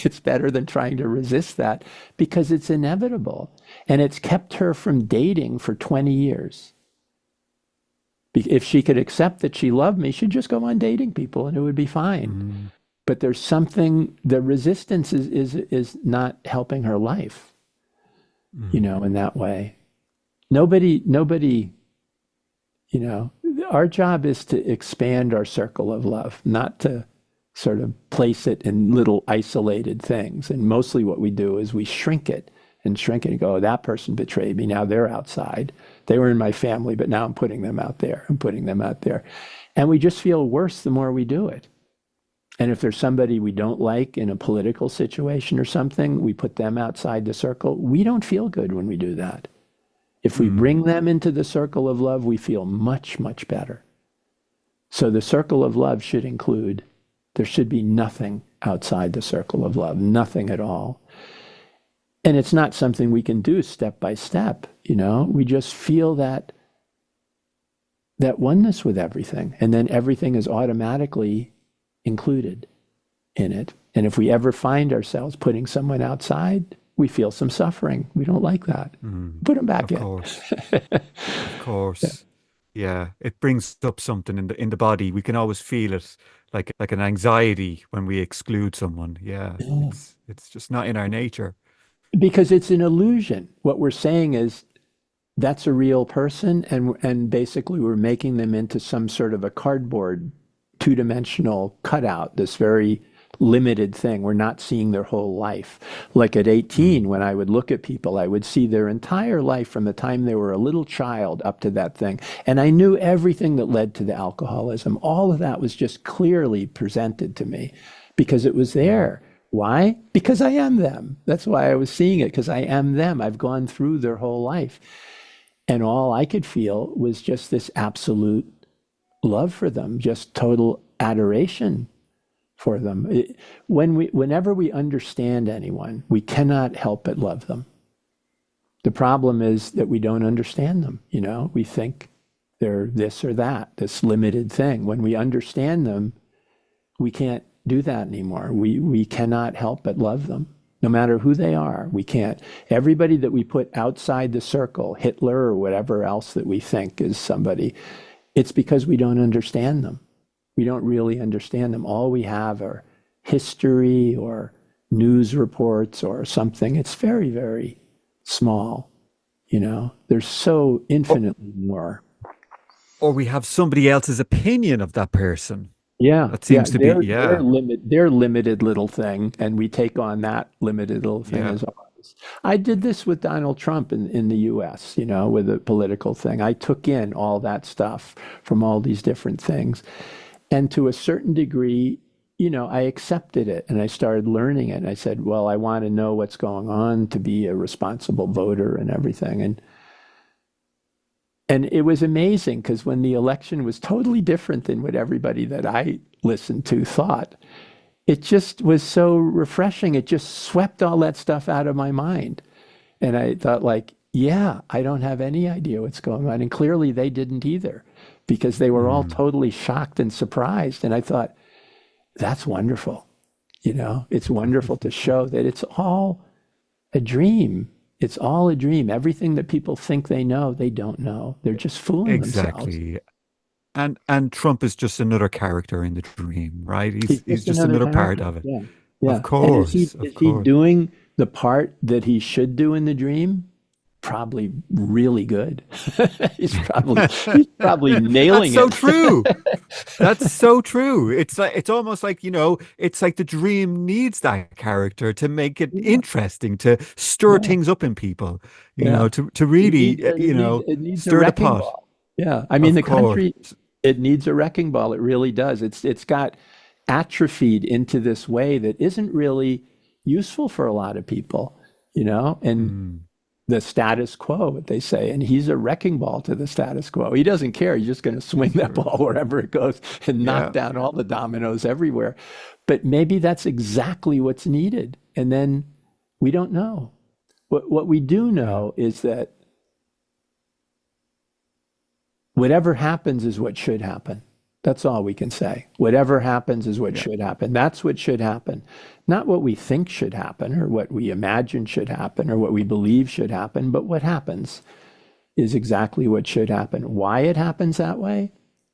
It's better than trying to resist that because it's inevitable. And it's kept her from dating for 20 years. If she could accept that she loved me, she'd just go on dating people and it would be fine. Mm. But there's something, the resistance is not helping her life, in that way. Nobody, our job is to expand our circle of love, not to sort of place it in little isolated things. And mostly what we do is we shrink it and go, that person betrayed me, now they're outside. They were in my family, but now I'm putting them out there. I'm putting them out there. And we just feel worse the more we do it. And if there's somebody we don't like in a political situation or something, we put them outside the circle. We don't feel good when we do that. If we bring them into the circle of love, we feel much, much better. So the circle of love should include, there should be nothing outside the circle of love, nothing at all. And it's not something we can do step by step, you know? We just feel that oneness with everything. And then everything is automatically included in it. And if we ever find ourselves putting someone outside, we feel some suffering. We don't like that. Put them back in. Of course. Of course. Yeah. It brings up something in the body. We can always feel it like an anxiety when we exclude someone. Yeah. It's just not in our nature. Because it's an illusion. What we're saying is that's a real person, and basically we're making them into some sort of a cardboard, two-dimensional cutout, this very limited thing. We're not seeing their whole life. Like at 18, when I would look at people, I would see their entire life from the time they were a little child up to that thing. And I knew everything that led to the alcoholism. All of that was just clearly presented to me because it was there. Why? Because I am them. That's why I was seeing it, because I am them. I've gone through their whole life. And all I could feel was just this absolute love for them, just total adoration for them. Whenever we understand anyone, we cannot help but love them. The problem is that we don't understand them. You know, we think they're this or that, this limited thing. When we understand them, we can't do that anymore. We cannot help but love them. No matter who they are, we can't. Everybody that we put outside the circle, Hitler or whatever else that we think is somebody, it's because we don't understand them. We don't really understand them. All we have are history or news reports or something. It's very, very small, you know. There's so infinitely more. Or we have somebody else's opinion of that person. Yeah, that seems to be their limited little thing, and we take on that limited little thing as ours. I did this with Donald Trump in the U.S., you know, with the political thing. I took in all that stuff from all these different things, and to a certain degree, you know, I accepted it, and I started learning it. And I said, well, I want to know what's going on to be a responsible voter and everything, and it was amazing because when the election was totally different than what everybody that I listened to thought, it just was so refreshing. It just swept all that stuff out of my mind. And I thought, like, yeah, I don't have any idea what's going on. And clearly they didn't either, because they were all totally shocked and surprised. And I thought, that's wonderful. You know, it's wonderful to show that it's all a dream. It's all a dream. Everything that people think they know, they don't know. They're just fooling themselves. Exactly. And Trump is just another character in the dream, right? He's just another part of it. Yeah. Yeah. Of course. And is he doing the part that he should do in the dream? Probably really good. he's probably nailing That's so true. That's so true. It's almost like, you know, it's like the dream needs that character to make it interesting, to stir things up in people, you know, to really, it needs stir the pot. Ball. Yeah. I mean, the country, it needs a wrecking ball. It really does. It's got atrophied into this way that isn't really useful for a lot of people, you know, and the status quo, what they say, and he's a wrecking ball to the status quo. He doesn't care. He's just going to swing that ball wherever it goes and knock down all the dominoes everywhere. But maybe that's exactly what's needed. And then we don't know. What we do know is that whatever happens is what should happen. That's all we can say. Whatever happens is what should happen. That's what should happen. Not what we think should happen or what we imagine should happen or what we believe should happen, but what happens is exactly what should happen. Why it happens that way?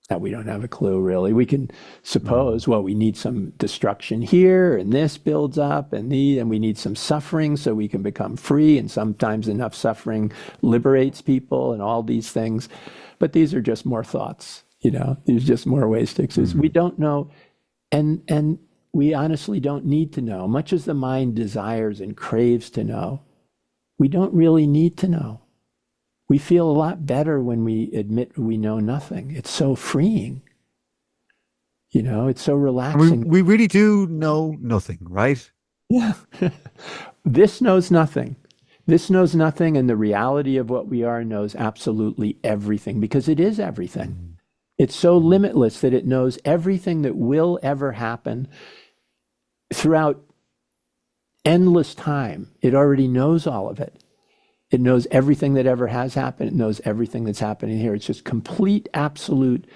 That we don't have a clue, really. We can suppose, well, we need some destruction here, and this builds up, and we need some suffering so we can become free, and sometimes enough suffering liberates people and all these things. But these are just more thoughts. You know, there's just more ways to exist. We don't know, and we honestly don't need to know. Much as the mind desires and craves to know, we don't really need to know. we feel a lot better when we admit we know nothing. It's so freeing. It's so And we, relaxing. we really do know nothing, right? Yeah. This knows nothing. This knows nothing, and the reality of what we are knows absolutely everything because it is everything. It's so limitless that it knows everything that will ever happen throughout endless time. It already knows all of it. It knows everything that ever has happened. It knows everything that's happening here. It's just complete, absolute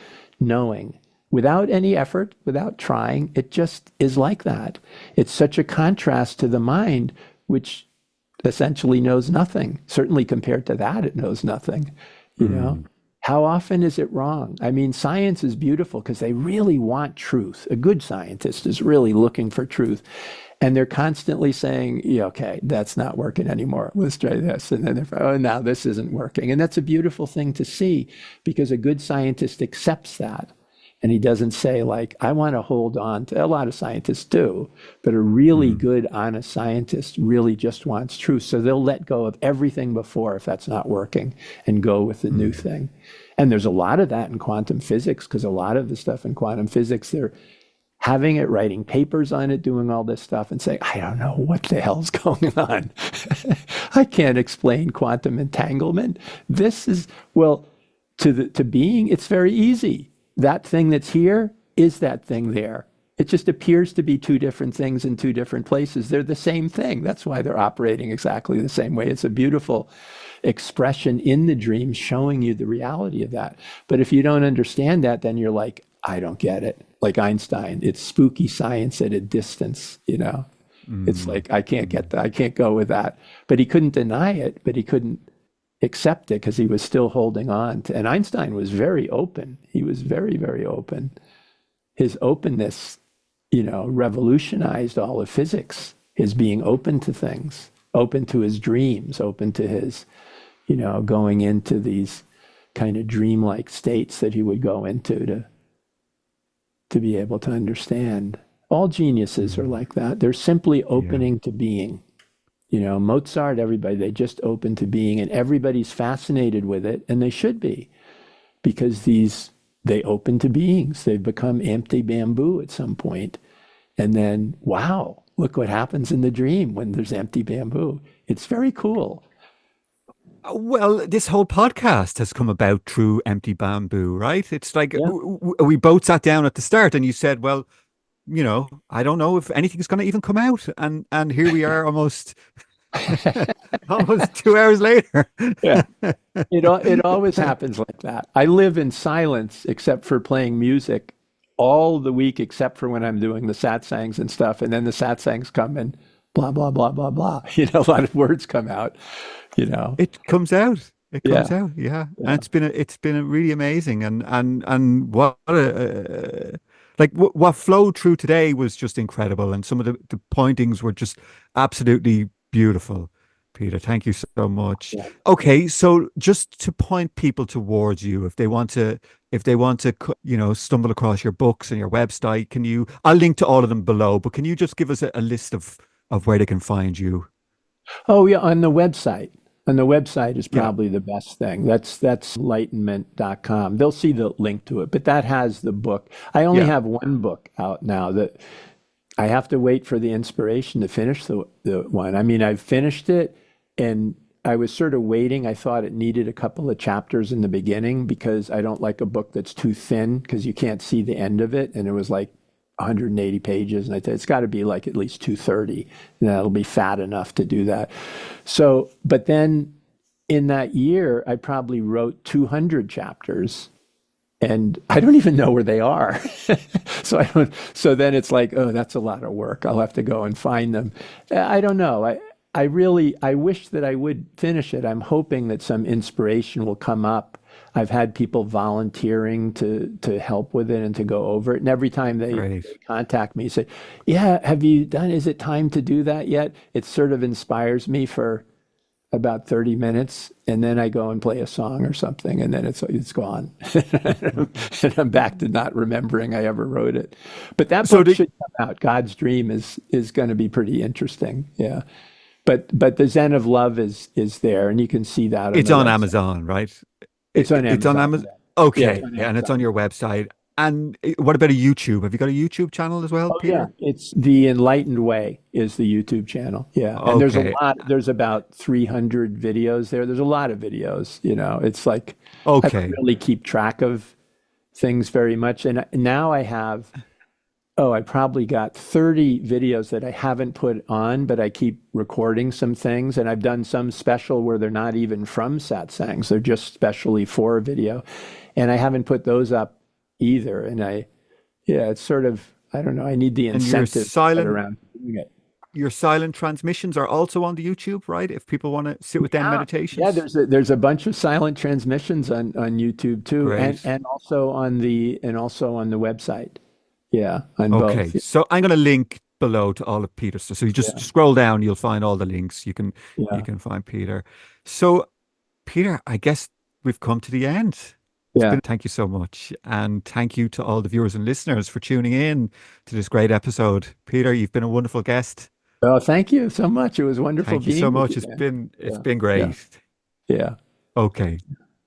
knowing without any effort, without trying. It just is like that. It's such a contrast to the mind, which essentially knows nothing. Certainly compared to that, it knows nothing. How often is it wrong? I mean, science is beautiful because they really want truth. A good scientist is really looking for truth. And they're constantly saying, yeah, okay, that's not working anymore. Let's try this. And then they're, oh, now this isn't working. And that's a beautiful thing to see because a good scientist accepts that. And he doesn't say like, I want to hold on to, a lot of scientists do, but a really good, honest scientist really just wants truth. So they'll let go of everything before if that's not working and go with the new thing. And there's a lot of that in quantum physics because a lot of the stuff in quantum physics, they're having it, writing papers on it, doing all this stuff and saying, I don't know what the hell's going on. I can't explain quantum entanglement. This is, well, to being, it's very easy. That thing that's here is that thing there. It just appears to be two different things in two different places. They're the same thing. That's why they're operating exactly the same way. It's a beautiful expression in the dream showing you the reality of that. But if you don't understand that, then you're like, I don't get it. Like Einstein, it's spooky science at a distance, It's like, I can't get that. I can't go with that. But he couldn't deny it, but he couldn't accept it because he was still holding on to, and Einstein was very open. He was very, very open. His openness, revolutionized all of physics, his being open to things, open to his dreams, open to his, going into these kind of dreamlike states that he would go into to be able to understand. All geniuses are like that. They're simply opening to being. Mozart, everybody, they just open to being, and everybody's fascinated with it, and they should be, because they open to beings. They've become empty bamboo at some point. And then, wow, look what happens in the dream when there's empty bamboo. It's very cool. Well, this whole podcast has come about through empty bamboo, right? It's like we both sat down at the start and you said, well, I don't know if anything's going to even come out. And here we are almost 2 hours later. Yeah. It always happens like that. I live in silence except for playing music all the week, except for when I'm doing the satsangs and stuff. And then the satsangs come and blah, blah, blah, blah, blah. A lot of words come out, It comes out. It comes out. Yeah. And it's been a really amazing. And what what flowed through today was just incredible. And some of the pointings were just absolutely beautiful. Peter, thank you so much. Yeah. Okay, so just to point people towards you, if they want to, stumble across your books and your website, I'll link to all of them below, but can you just give us a list of where they can find you? Oh, yeah, on the website. And the website is probably the best thing. That's enlightenment.com. They'll see the link to it, but that has the book. I only have one book out now that I have to wait for the inspiration to finish the one. I mean, I've finished it and I was sort of waiting. I thought it needed a couple of chapters in the beginning because I don't like a book that's too thin because you can't see the end of it. And it was like 180 pages. And I thought it's got to be like at least 230. And that'll be fat enough to do that. So, but then in that year, I probably wrote 200 chapters. And I don't even know where they are. So then it's like, oh, that's a lot of work. I'll have to go and find them. I don't know. I wish that I would finish it. I'm hoping that some inspiration will come up. I've had people volunteering to help with it and to go over it. And every time they contact me, say, yeah, have you done, is it time to do that yet? It sort of inspires me for about 30 minutes, and then I go and play a song or something, and then it's gone. And I'm back to not remembering I ever wrote it. But that book should come out. God's Dream is going to be pretty interesting. Yeah. but the Zen of Love is there, and you can see that. It's the on website. Amazon, right? It's on It's on Amazon. Amazon. Yeah, Okay, it's on yeah, and it's Amazon. on your website. And what about a YouTube? Have you got a YouTube channel as well, Oh yeah, Peter? it's the Enlightened Way is the YouTube channel. Yeah, and there's a Okay, lot. There's about 300 videos there. There's a lot of videos. It's like I don't okay. really keep track of things very much. And now I have, I probably got 30 videos that I haven't put on, but I keep recording some things. And I've done some special where they're not even from satsangs. They're just specially for video. And I haven't put those up either. And it's sort of, I don't know, I need the And your incentive to get silent around doing it. your silent transmissions are also on the YouTube, right? If people want to sit with them Yeah, yeah. meditations. There's a bunch of silent transmissions on YouTube too, and Great. also on the website. Yeah, on Okay, both. so I'm going to link below to all of Peter's stuff. So you just Yeah, scroll down, you'll find all the links. You yeah, can find Peter. So, Peter, I guess we've come to the end. yeah. Thank you so much. And thank you to all the viewers and listeners for tuning in to this great episode. Peter, you've been a wonderful guest. Oh, thank you so much. It was wonderful Thank you so being with much. you, It's man. been it's Yeah, been yeah, great. yeah, Okay.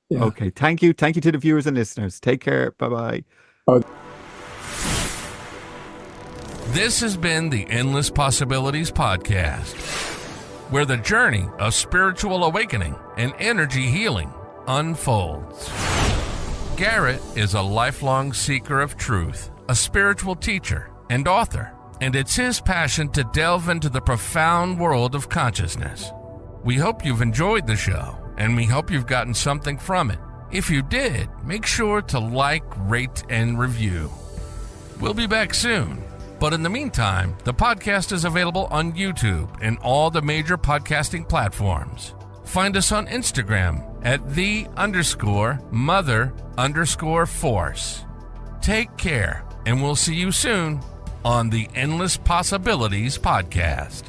yeah. Okay. Thank you. Thank you to the viewers and listeners. Take care. Bye-bye. Oh, This has been the Endless Possibilities Podcast, where the journey of spiritual awakening and energy healing unfolds. Garrett is a lifelong seeker of truth, a spiritual teacher and author, and it's his passion to delve into the profound world of consciousness. We hope you've enjoyed the show, and we hope you've gotten something from it. If you did, make sure to like, rate, and review. We'll be back soon. But in the meantime, the podcast is available on YouTube and all the major podcasting platforms. Find us on Instagram at _mother_force. Take care, and we'll see you soon on the Endless Possibilities Podcast.